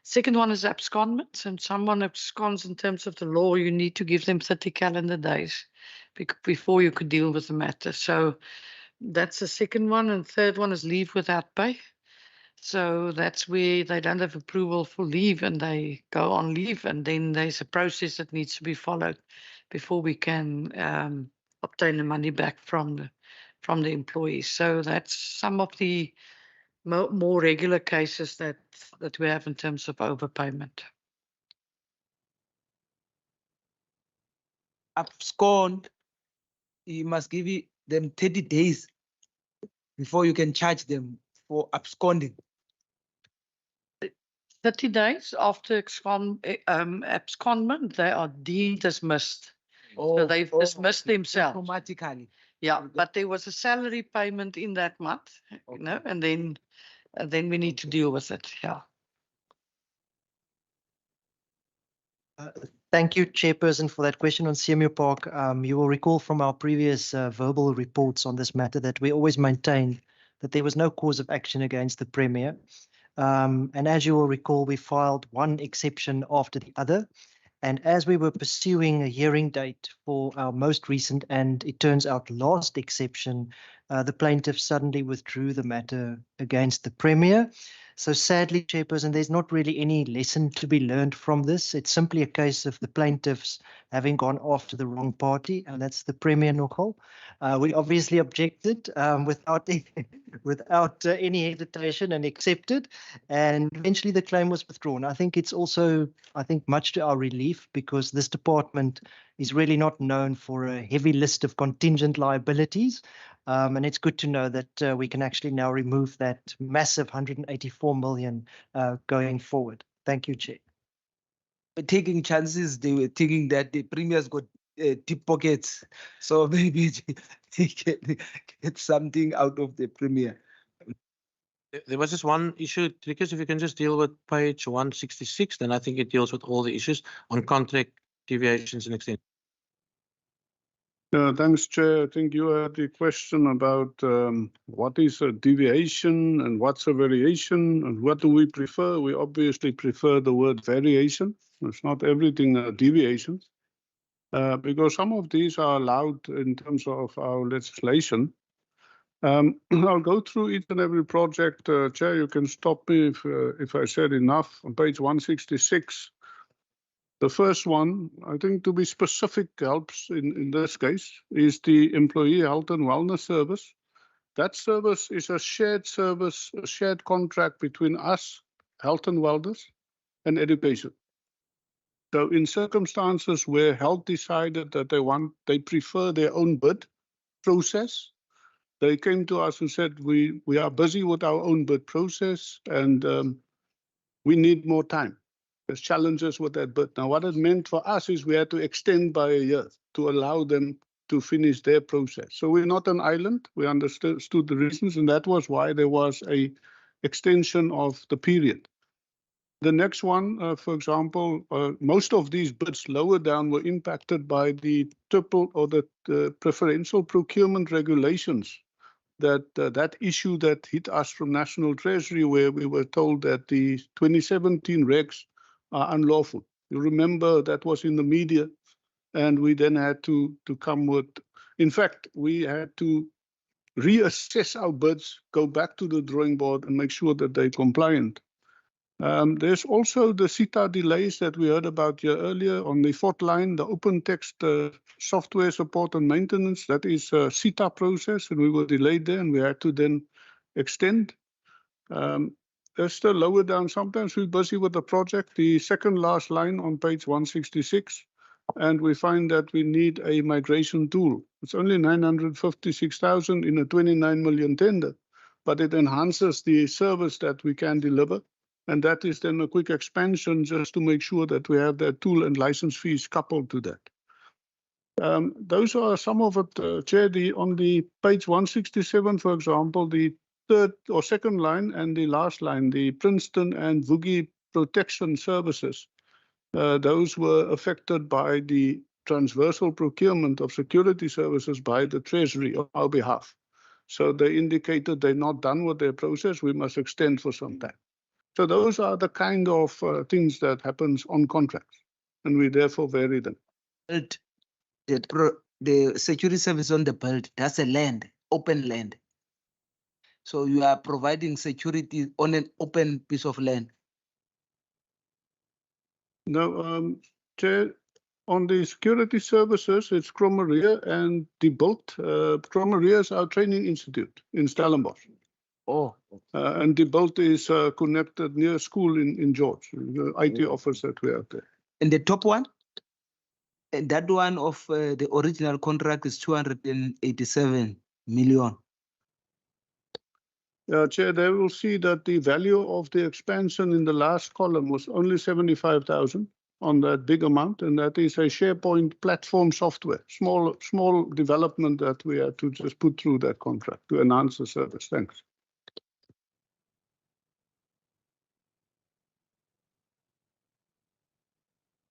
Second one is abscondments, and someone absconds in terms of the law, you need to give them 30 calendar days before you could deal with the matter. So that's the second one. And third one is leave without pay. So that's where they don't have approval for leave and they go on leave, and then there's a process that needs to be followed before we can obtain the money back from the employees. So that's some of the more regular cases that we have in terms of overpayment. Abscond, you must give them 30 days before you can charge them for absconding. 30 days after abscondment, they are deemed dismissed. So they've dismissed themselves. Automatically. Yeah, but there was a salary payment in that month, and then we need to deal with it. Yeah. Thank you, Chairperson, for that question on CMU Park. You will recall from our previous verbal reports on this matter that we always maintained that there was no cause of action against the Premier. And as you will recall, we filed one exception after the other. And as we were pursuing a hearing date for our most recent and it turns out last exception, the plaintiff suddenly withdrew the matter against the Premier. So sadly, Chairperson, there's not really any lesson to be learned from this. It's simply a case of the plaintiffs having gone after the wrong party, and that's the Premier nogal. We obviously objected without any hesitation and accepted, and eventually the claim was withdrawn. I think it's also, much to our relief, because this department is really not known for a heavy list of contingent liabilities. And it's good to know that we can actually now remove that massive 184 million going forward. Thank you, Chair. Taking chances, they were thinking that the Premier's got deep pockets, so maybe they can get something out of the Premier. There was just one issue, Trikus, if you can just deal with page 166, then I think it deals with all the issues on contract deviations and extensions. Thanks, Chair. I think you had the question about what is a deviation and what's a variation and what do we prefer? We obviously prefer the word variation. It's not everything a deviation, because some of these are allowed in terms of our legislation. I'll go through each and every project. Chair, you can stop me if I said enough. On page 166, the first one, I think to be specific helps in this case, is the Employee Health and Wellness Service. That service is a shared service, a shared contract between us, health and wellness, and education. So in circumstances where health decided that they prefer their own bid process, they came to us and said, we are busy with our own bid process and we need more time. There's challenges with that bid. Now, what it meant for us is we had to extend by a year to allow them to finish their process. So we're not an island. We understood the reasons, and that was why there was a extension of the period. The next one, for example, most of these bids lower down were impacted by the preferential procurement regulations. That issue that hit us from National Treasury, where we were told that the 2017 regs are unlawful. You remember that was in the media, and we then had to come with, in fact, we had to reassess our bids, go back to the drawing board and make sure that they're compliant. There's also the CETA delays that we heard about here earlier on the fourth line, the open text software support and maintenance. That is a CETA process, and we were delayed there, and we had to then extend. There's still lower down. Sometimes we're busy with the project, the second last line on page 166, and we find that we need a migration tool. It's only 956,000 in a 29 million tender, but it enhances the service that we can deliver. And that is then a quick expansion just to make sure that we have that tool and license fees coupled to that. Those are some of it, Chair. On the page 167, for example, the third or second line and the last line, the Princeton and Vugi protection services, those were affected by the transversal procurement of security services by the Treasury on our behalf. So they indicated they're not done with their process. We must extend for some time. So those are the kind of things that happens on contracts, and we therefore vary them. The security service on the belt, that's a land, open land. So you are providing security on an open piece of land. No, Chair, on the security services, it's Cromeria and the Bult. Cromeria is our training institute in Stellenbosch. Oh. And the Bult is connected near school in George, the IT office that we have there. And the top one? And that one of the original contract is 287 million. Chair, they will see that the value of the expansion in the last column was only 75,000 on that big amount, and that is a SharePoint platform software, small development that we had to just put through that contract to enhance the service. Thanks.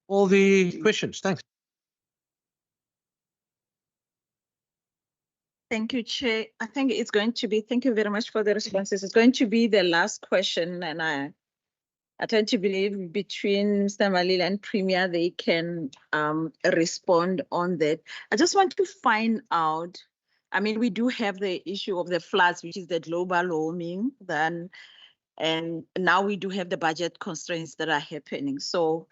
All the questions, thanks. Thank you, Chair. I think it's going to be, thank you very much for the responses. It's going to be the last question, and I tend to believe between Mr. Malila and Premier, they can respond on that. I just want to find out, I mean, we do have the issue of the floods, which is the global warming, and now we do have the budget constraints that are happening. So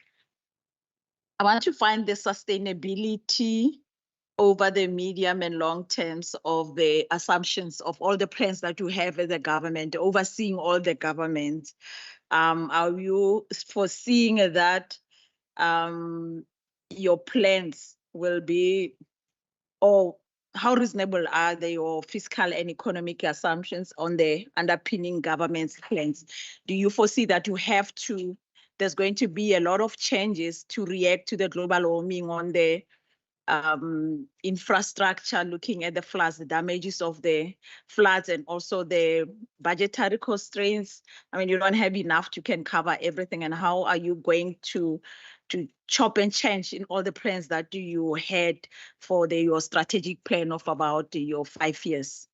I want to find the sustainability over the medium and long terms of the assumptions of all the plans that you have as a government, overseeing all the government. Are you foreseeing that your plans will be, or how reasonable are they, your fiscal and economic assumptions on the underpinning government's plans? Do you foresee that there's going to be a lot of changes to react to the global warming on the infrastructure, looking at the floods, the damages of the floods, and also the budgetary constraints? I mean, you don't have enough to can cover everything. And how are you going to chop and change in all the plans that you had for your strategic plan of about your 5 years?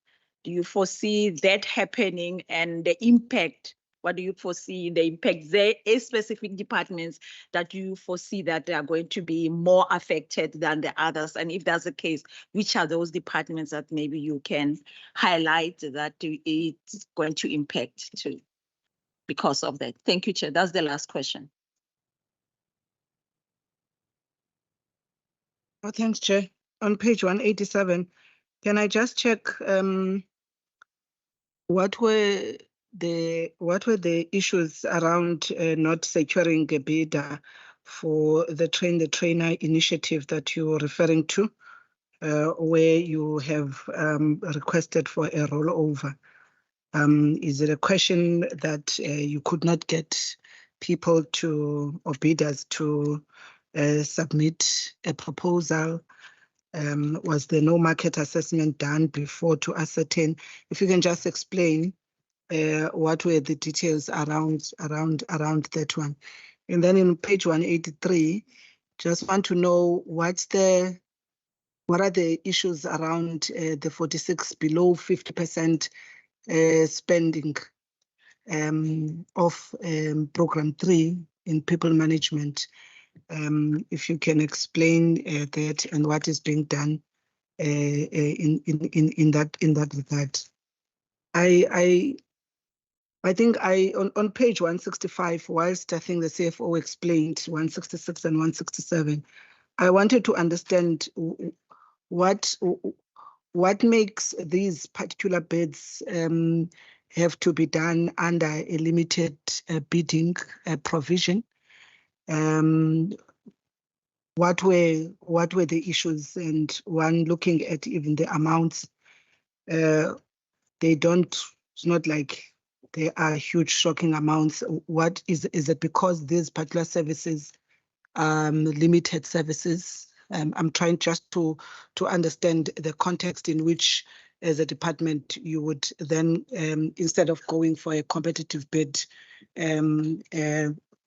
Do you foresee that happening, and the impact? What do you foresee the impact? There are specific departments that you foresee that they are going to be more affected than the others. And if that's the case, which are those departments that maybe you can highlight that it's going to impact too because of that? Thank you, Chair. That's the last question. Oh, thanks, Chair. On page 187, can I just check what were the issues around not securing a bidder for the train the trainer initiative that you're referring to, where you have requested for a rollover? Is it a question that you could not get people to, or bidders to submit a proposal? Was there no market assessment done before to ascertain? If you can just explain what were the details around that one. And then in page 183, just want to know what are the issues around the 46 below 50% spending of program 3 in people management. If you can explain that and what is being done in that regard. I think on page 165, whilst I think the CFO explained 166 and 167, I wanted to understand what makes these particular bids have to be done under a limited bidding provision. What were the issues? And one looking at even the amounts, it's not like there are huge shocking amounts. What is it because these particular services limited services? I'm trying just to understand the context in which, as a department, you would then, instead of going for a competitive bid,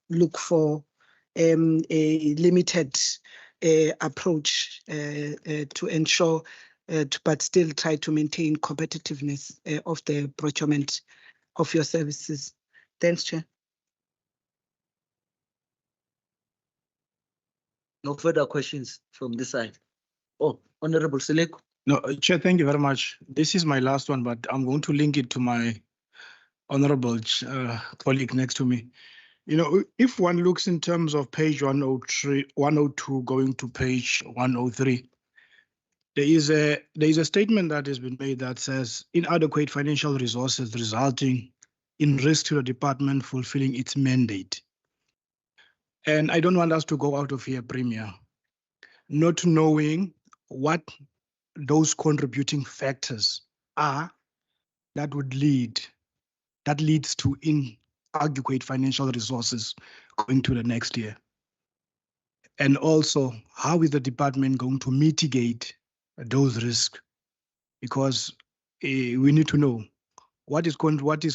look for a limited approach to ensure, but still try to maintain competitiveness of the procurement of your services. Thanks, Chair. No further questions from this side. Oh, Honorable Seleko. No, Chair, thank you very much. This is my last one, but I'm going to link it to my honorable colleague next to me. You know, if one looks in terms of page 102 going to page 103, there is a statement that has been made that says inadequate financial resources resulting in risk to the department fulfilling its mandate. And I don't want us to go out of here, Premier, not knowing what those contributing factors are that leads to inadequate financial resources going to the next year. And also, how is the department going to mitigate those risks? Because we need to know what is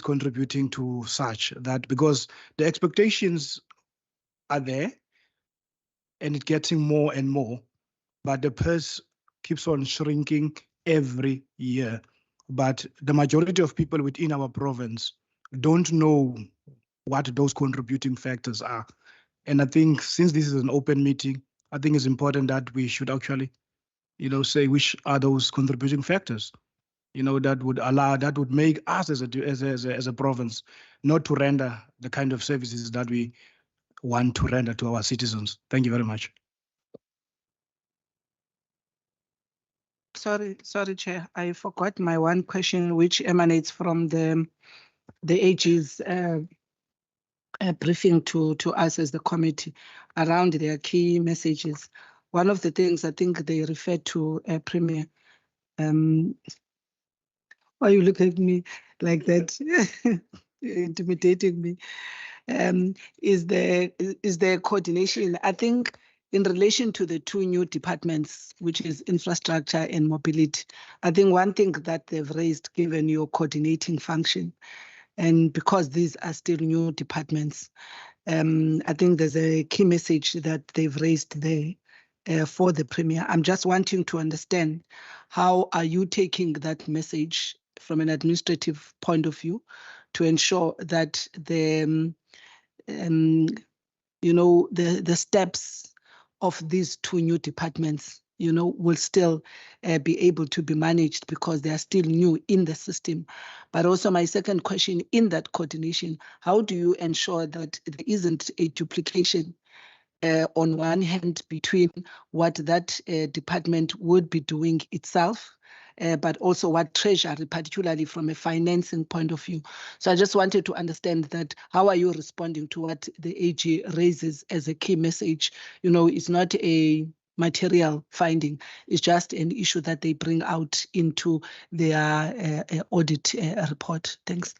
contributing to such that, because the expectations are there and it's getting more and more, but the purse keeps on shrinking every year. But the majority of people within our province don't know what those contributing factors are. And I think since this is an open meeting, I think it's important that we should actually, say which are those contributing factors, that would make us as a province not to render the kind of services that we want to render to our citizens. Thank you very much. Sorry, Chair. I forgot my one question, which emanates from the AG's briefing to us as the committee around their key messages. One of the things I think they referred to, Premier, why you look at me like that, intimidating me, is the coordination. I think in relation to the two new departments, which is infrastructure and mobility, I think one thing that they've raised, given your coordinating function, and because these are still new departments, I think there's a key message that they've raised there for the Premier. I'm just wanting to understand, how are you taking that message from an administrative point of view to ensure that the steps of these two new departments, will still be able to be managed because they are still new in the system. But also my second question, in that coordination, how do you ensure that there isn't a duplication on one hand between what that department would be doing itself, but also what Treasury, particularly from a financing point of view. So I just wanted to understand that, how are you responding to what the AG raises as a key message? It's not a material finding, it's just an issue that they bring out into their audit report. Thanks.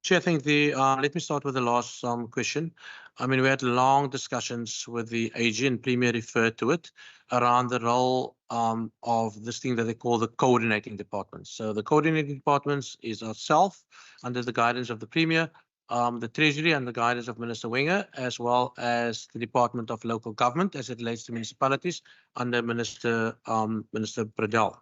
Chair, I think let me start with the last question. I mean, we had long discussions with the AG, and Premier referred to it, around the role of this thing that they call the coordinating departments. So the coordinating departments is ourselves, under the guidance of the Premier, the Treasury and the guidance of Minister Wenger, as well as the Department of Local Government as it relates to municipalities under Minister Bradell.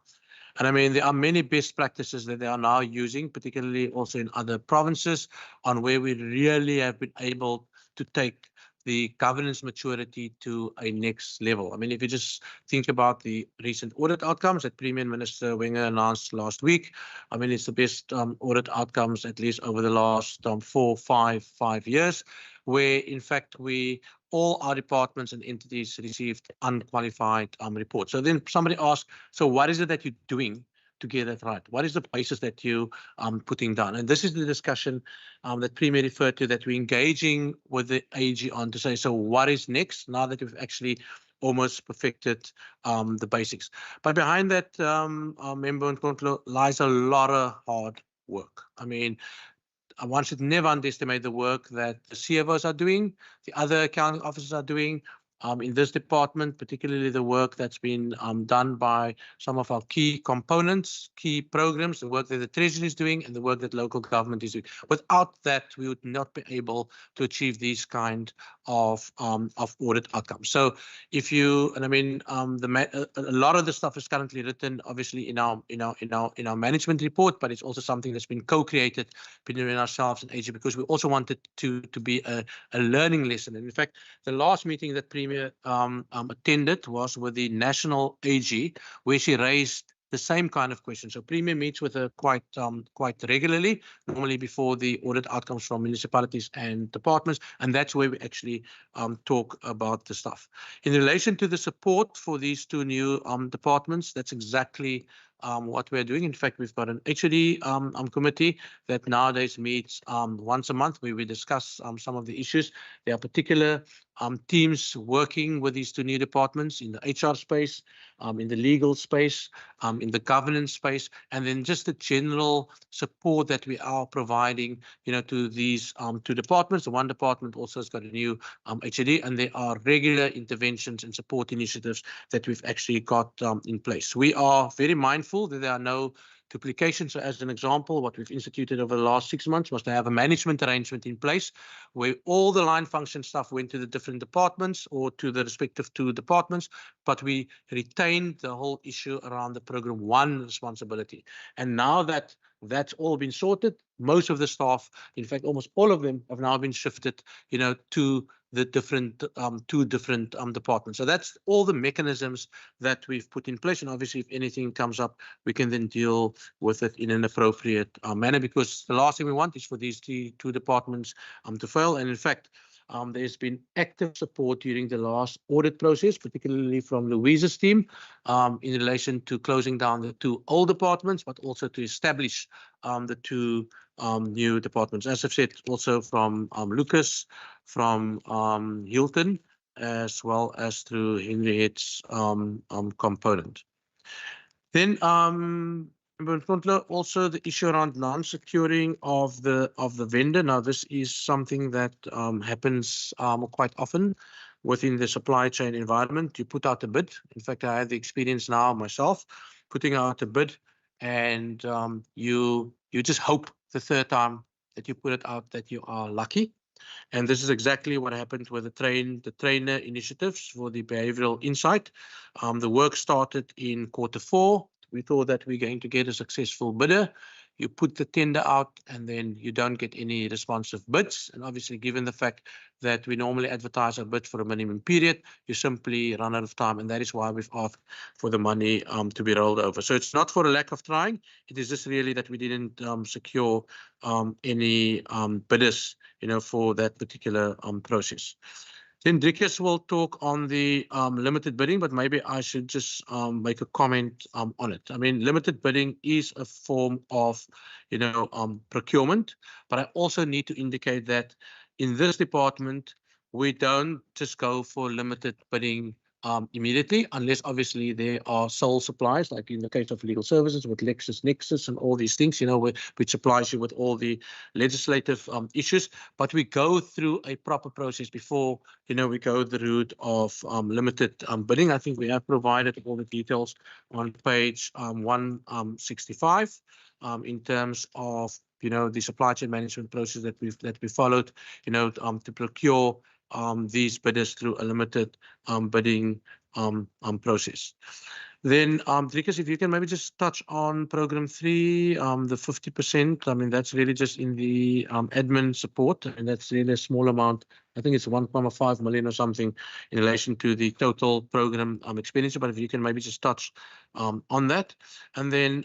And I mean, there are many best practices that they are now using, particularly also in other provinces, on where we really have been able to take the governance maturity to a next level. I mean, if you just think about the recent audit outcomes that Premier and Minister Wenger announced last week, I mean, it's the best audit outcomes, at least over the last 5 years, where in fact all our departments and entities received unqualified reports. So then somebody asked, so what is it that you're doing to get that right? What is the basis that you putting down? And this is the discussion that Premier referred to, that we're engaging with the AG on, to say, so what is next now that we've actually almost perfected the basics? But behind that, Member Nkondlo, lies a lot of hard work. I mean, one should never underestimate the work that the CFOs are doing, the other accounting officers are doing in this department, particularly the work that's been done by some of our key components, key programs, the work that the Treasury is doing, and the work that local government is doing. Without that, we would not be able to achieve these kind of audit outcomes. So if you, and I mean, a lot of the stuff is currently written, obviously, in our management report, but it's also something that's been co-created between ourselves and AG, because we also wanted to be a learning lesson. And in fact, the last meeting that Premier attended was with the national AG, where she raised the same kind of question. So Premier meets with her quite regularly, normally before the audit outcomes from municipalities and departments, and that's where we actually talk about the stuff. In relation to the support for these two new departments, that's exactly what we're doing. In fact, we've got an HOD committee that nowadays meets once a month, where we discuss some of the issues. There are particular teams working with these two new departments in the HR space, in the legal space, in the governance space, and then just the general support that we are providing, to these two departments. The one department also has got a new HOD, and there are regular interventions and support initiatives that we've actually got in place. We are very mindful that there are no duplication. So as an example, what we've instituted over the last 6 months was to have a management arrangement in place where all the line function stuff went to the different departments or to the respective 2 departments, but we retained the whole issue around the program 1 responsibility. And now that that's all been sorted, most of the staff, in fact, almost all of them have now been shifted, to the different 2 different departments. So that's all the mechanisms that we've put in place. And obviously, if anything comes up, we can then deal with it in an appropriate manner, because the last thing we want is for these 2 departments to fail. And in fact, there's been active support during the last audit process, particularly from Louise's team, in relation to closing down the 2 old departments, but also to establish the 2 new departments. As I've said, also from Lucas, from Hilton, as well as through Henriette's component. Then also the issue around non-securing of the vendor. Now, this is something that happens quite often within the supply chain environment. You put out a bid. In fact, I have the experience now myself putting out a bid, and you just hope the 3rd time that you put it out that you are lucky. And this is exactly what happened with the trainer initiatives for the behavioral insight. The work started in Q4. We thought that we're going to get a successful bidder. You put the tender out and then you don't get any responsive bids. And obviously, given the fact that we normally advertise a bid for a minimum period, you simply run out of time. And that is why we've asked for the money to be rolled over. So it's not for a lack of trying. It is just really that we didn't secure any bidders, for that particular process. Then Driekus will talk on the limited bidding, but maybe I should just make a comment on it. I mean, limited bidding is a form of, procurement, but I also need to indicate that in this department, we don't just go for limited bidding immediately, unless obviously there are sole supplies, like in the case of legal services with LexisNexis and all these things, which supplies you with all the legislative issues. But we go through a proper process before, we go the route of limited bidding. I think we have provided all the details on page 165 in terms of, the supply chain management process that we followed, to procure these bidders through a limited bidding process. Then, Driekus, if you can maybe just touch on program 3, the 50%. I mean, that's really just in the admin support, and that's really a small amount. I think it's 1.5 million or something in relation to the total program expenditure. But if you can maybe just touch on that. And then,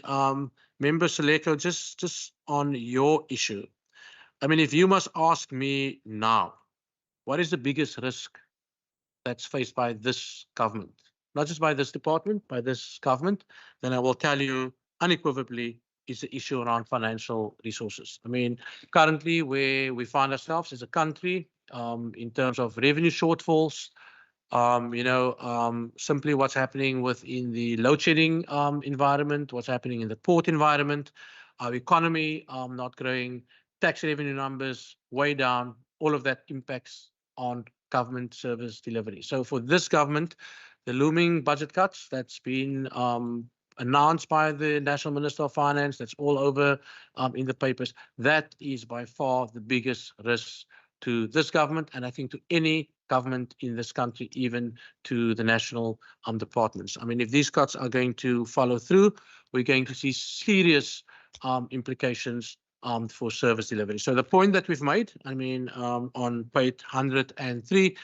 Member Seleko, just on your issue. I mean, if you must ask me now, what is the biggest risk that's faced by this government? Not just by this department, by this government, then I will tell you unequivocally is the issue around financial resources. I mean, currently where we find ourselves as a country in terms of revenue shortfalls, simply what's happening within the load shedding environment, what's happening in the port environment, our economy not growing, tax revenue numbers way down, all of that impacts on government service delivery. So for this government, the looming budget cuts that's been announced by the National Minister of Finance, that's all over in the papers, that is by far the biggest risk to this government, and I think to any government in this country, even to the national departments. I mean, if these cuts are going to follow through, we're going to see serious implications for service delivery. So the point that we've made, I mean, on page 103,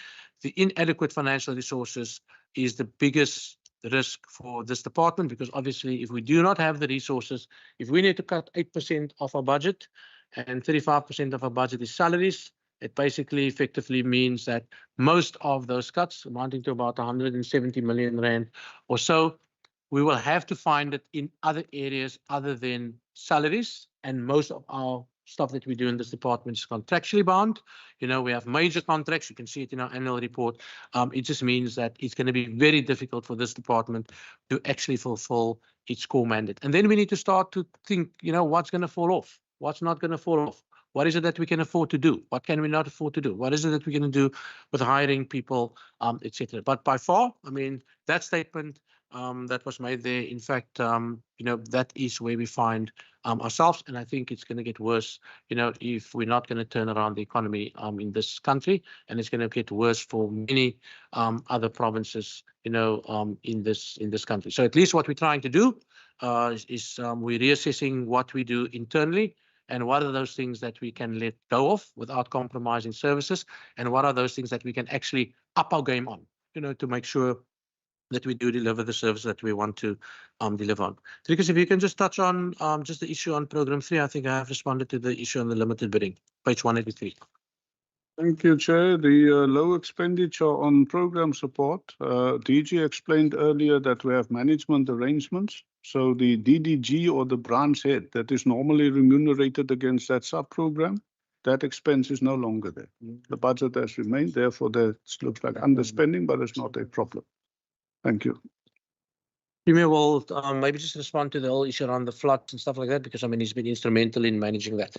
the inadequate financial resources is the biggest risk for this department, because obviously if we do not have the resources, if we need to cut 8% of our budget and 35% of our budget is salaries, it basically effectively means that most of those cuts, amounting to about 170 million rand or so, we will have to find it in other areas other than salaries. And most of our stuff that we do in this department is contractually bound. We have major contracts. You can see it in our annual report. It just means that it's going to be very difficult for this department to actually fulfill its core mandate. And then we need to start to think, what's going to fall off? What's not going to fall off? What is it that we can afford to do? What can we not afford to do? What is it that we're going to do with hiring people, etc.? But by far, I mean, that statement that was made there. In fact, that is where we find ourselves, and I think it's going to get worse, if we're not going to turn around the economy in this country, and it's going to get worse for many other provinces, in this country. So at least what we're trying to do is we're reassessing what we do internally, and what are those things that we can let go of without compromising services, and what are those things that we can actually up our game on, to make sure that we do deliver the service that we want to deliver on. Trikus, if you can just touch on just the issue on program 3, I think I have responded to the issue on the limited bidding, page 183. Thank you, Chair. The low expenditure on program support, DG explained earlier that we have management arrangements. So the DDG or the branch head that is normally remunerated against that sub-program, that expense is no longer there. The budget has remained, therefore that looks like underspending, but it's not a problem. Thank you. Premier will maybe just respond to the whole issue around the floods and stuff like that, because he's been instrumental in managing that.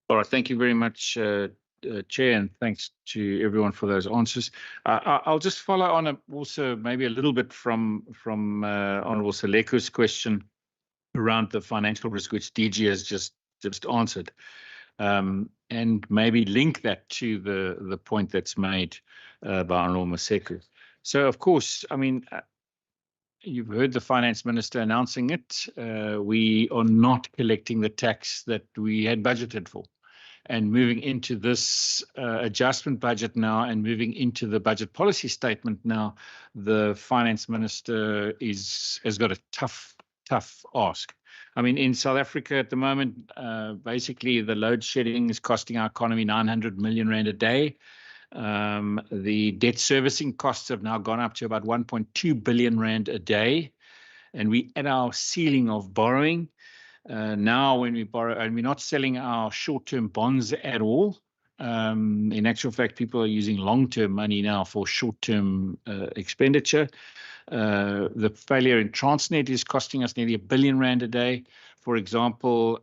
All right, thank you very much, Chair, and thanks to everyone for those answers. I'll just follow on also maybe a little bit from Honourable Seleko's question around the financial risk, which DG has just answered, and maybe link that to the point that's made by Honourable Maseko. So, of course, you've heard the Finance Minister announcing it. We are not collecting the tax that we had budgeted for. And moving into this adjustment budget now and moving into the budget policy statement now, the Finance Minister has got a tough ask. In South Africa at the moment, basically the load shedding is costing our economy 900 million rand a day. The debt servicing costs have now gone up to about 1.2 billion rand a day. And we at our ceiling of borrowing. Now when we borrow, and we're not selling our short-term bonds at all. In actual fact, people are using long-term money now for short-term expenditure. The failure in Transnet is costing us nearly 1 billion rand a day. For example,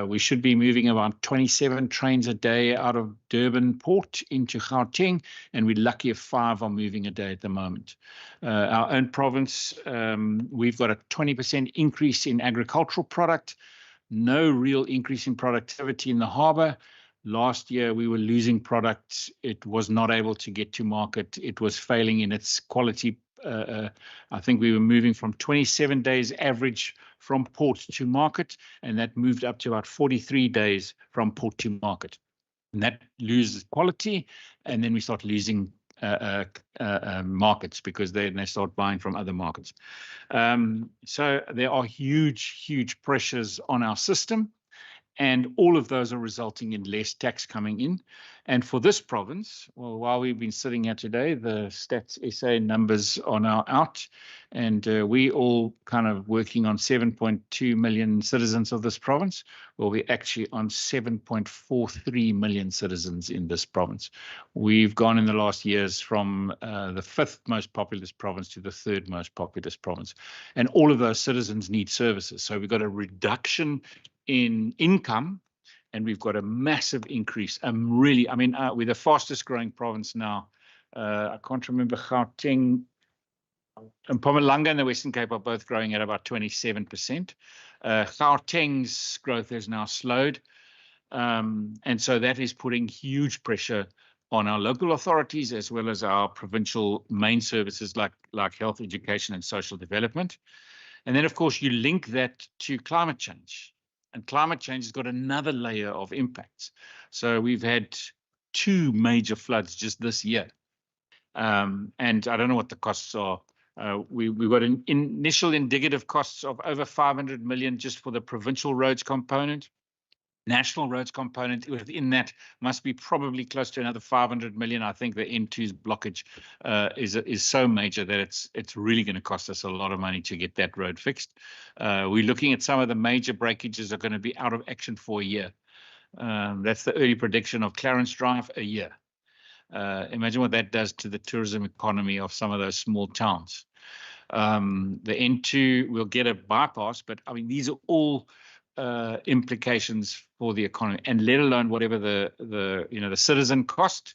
we should be moving around 27 trains a day out of Durban Port into Gauteng, and we're lucky if 5 are moving a day at the moment. Our own province, we've got a 20% increase in agricultural product, no real increase in productivity in the harbour. Last year, we were losing product. It was not able to get to market. It was failing in its quality. I think we were moving from 27 days average from port to market, and that moved up to about 43 days from port to market. And that loses quality, and then we start losing markets because they start buying from other markets. So there are huge pressures on our system. And all of those are resulting in less tax coming in. And for this province, well, while we've been sitting here today, the Stats SA numbers are now out. And we all kind of working on 7.2 million citizens of this province. Well, we're actually on 7.43 million citizens in this province. We've gone in the last years from the 5th most populous province to the 3rd most populous province. And all of those citizens need services. So we've got a reduction in income, and we've got a massive increase. We're the fastest growing province now. I can't remember, Gauteng and Mpumalanga and the Western Cape are both growing at about 27%. Gauteng's growth has now slowed. And so that is putting huge pressure on our local authorities as well as our provincial main services like health, education and social development. And then, of course, you link that to climate change. And climate change has got another layer of impacts. So we've had 2 major floods just this year. And I don't know what the costs are. We've got an initial indicative costs of over 500 million just for the provincial roads component. National roads component within that must be probably close to another 500 million. I think the N2's blockage is so major that it's really going to cost us a lot of money to get that road fixed. We're looking at some of the major breakages are going to be out of action for a year. That's the early prediction of Clarence Drive, a year. Imagine what that does to the tourism economy of some of those small towns. The N2 will get a bypass, but these are all implications for the economy, and let alone whatever the citizen cost.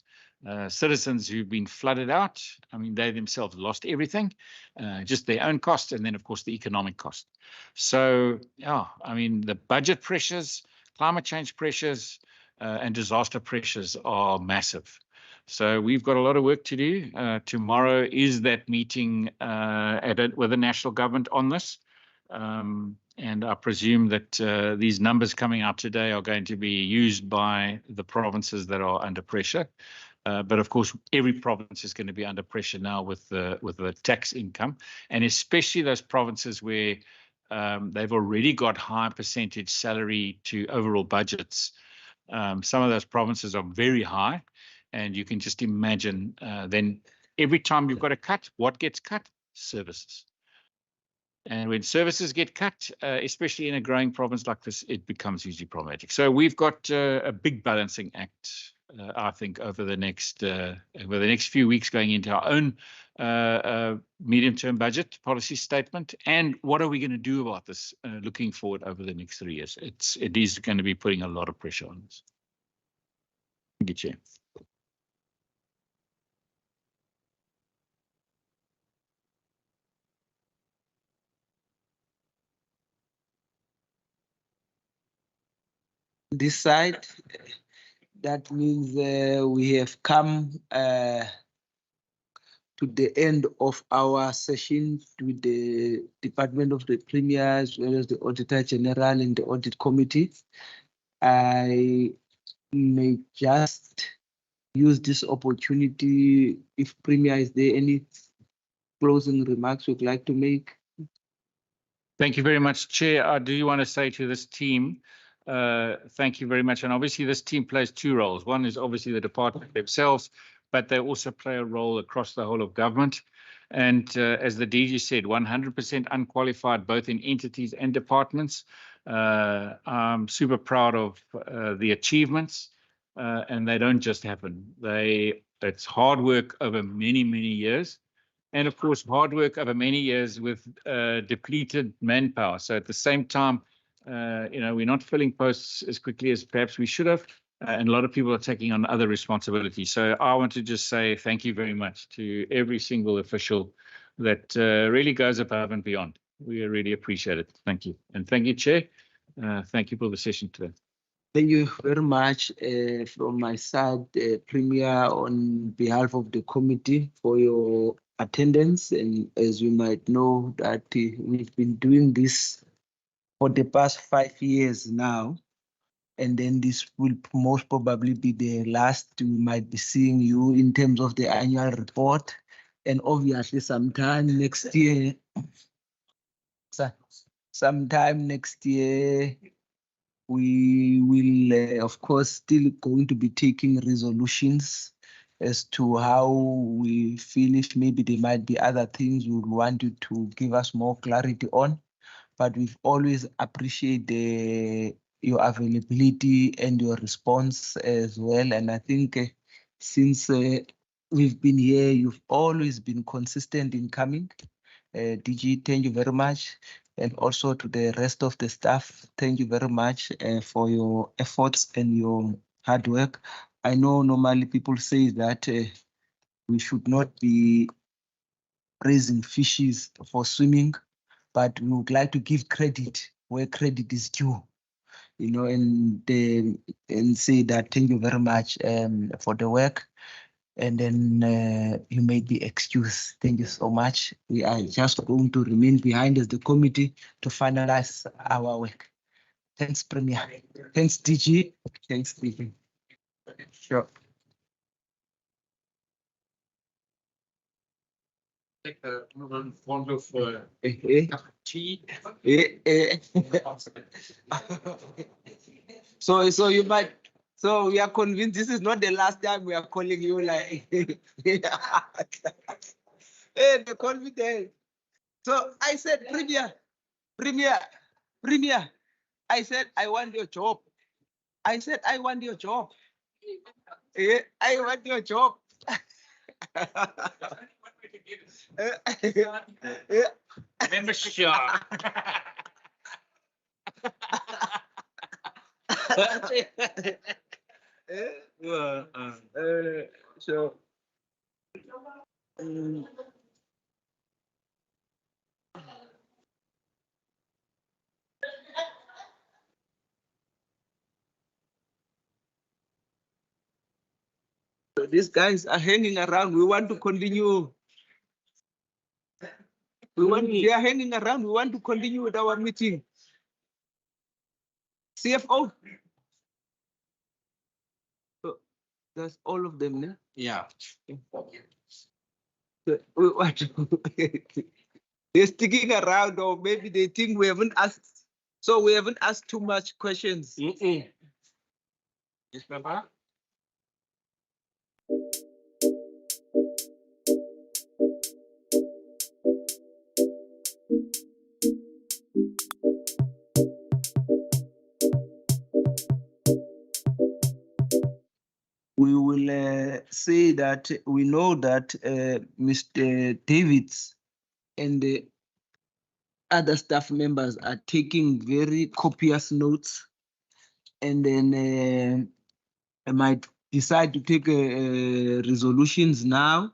citizens who've been flooded out. I mean, they themselves lost everything, just their own cost, and then, of course, the economic cost. So, yeah, I mean, the budget pressures, climate change pressures, and disaster pressures are massive. So we've got a lot of work to do. Tomorrow is that meeting with the national government on this. And I presume that these numbers coming out today are going to be used by the provinces that are under pressure. But of course, every province is going to be under pressure now with the tax income, and especially those provinces where they've already got high percentage salary to overall budgets. Some of those provinces are very high, and you can just imagine then every time you've got a cut, what gets cut? Services. And when services get cut, especially in a growing province like this, it becomes hugely problematic. So we've got a big balancing act, I think, over the next few weeks going into our own medium-term budget policy statement. And what are we going to do about this looking forward over the next 3 years? It is going to be putting a lot of pressure on us. Thank you, Chair. This side, that means we have come to the end of our session with the Department of the Premier as well as the Auditor General and the Audit Committee. I may just use this opportunity, if Premier, is there any closing remarks you'd like to make? Thank you very much, Chair. I do want to say to this team, thank you very much. And obviously this team plays two roles. One is obviously the department themselves, but they also play a role across the whole of government. And as the DG said, 100% unqualified, both in entities and departments. I'm super proud of the achievements, and they don't just happen. It's hard work over many, many years. And of course, hard work over many years with depleted manpower. So at the same time, we're not filling posts as quickly as perhaps we should have. And a lot of people are taking on other responsibilities. So I want to just say thank you very much to every single official that really goes above and beyond. We really appreciate it. Thank you. And thank you, Chair. Thank you for the session today. Thank you very much from my side, Premier, on behalf of the committee for your attendance. And as you might know, that we've been doing this for the past 5 years now. And then this will most probably be the last we might be seeing you in terms of the annual report. And obviously sometime next year, we will, of course, still going to be taking resolutions as to how we feel, if maybe there might be other things we would want you to give us more clarity on. But we've always appreciated your availability and your response as well. And I think since we've been here, you've always been consistent in coming. DG, thank you very much. And also to the rest of the staff, thank you very much for your efforts and your hard work. I know normally people say that we should not be raising fishes for swimming, but we would like to give credit where credit is due, and say that thank you very much for the work. And then you may be excused. Thank you so much. We are just going to remain behind as the committee to finalize our work. Thanks, Premier. Thanks, DG. Thanks, DG. Sure. Take the one of tea. So you might. So we are convinced this is not the last time we are calling you like. Hey, the confidence. So I said, Premier. I said, I want your job. I said, I want your job. Yeah, I want your job. Membership. So. So these guys are hanging around. We want to continue. They are hanging around. We want to continue with our meeting. CFO. So that's all of them, né? Yeah. So we want they're sticking around, or maybe they think we haven't asked. So we haven't asked too much questions. Yes, Papa. We will say that we know that Mr. Davids and the other staff members are taking very copious notes, and then I might decide to take resolutions now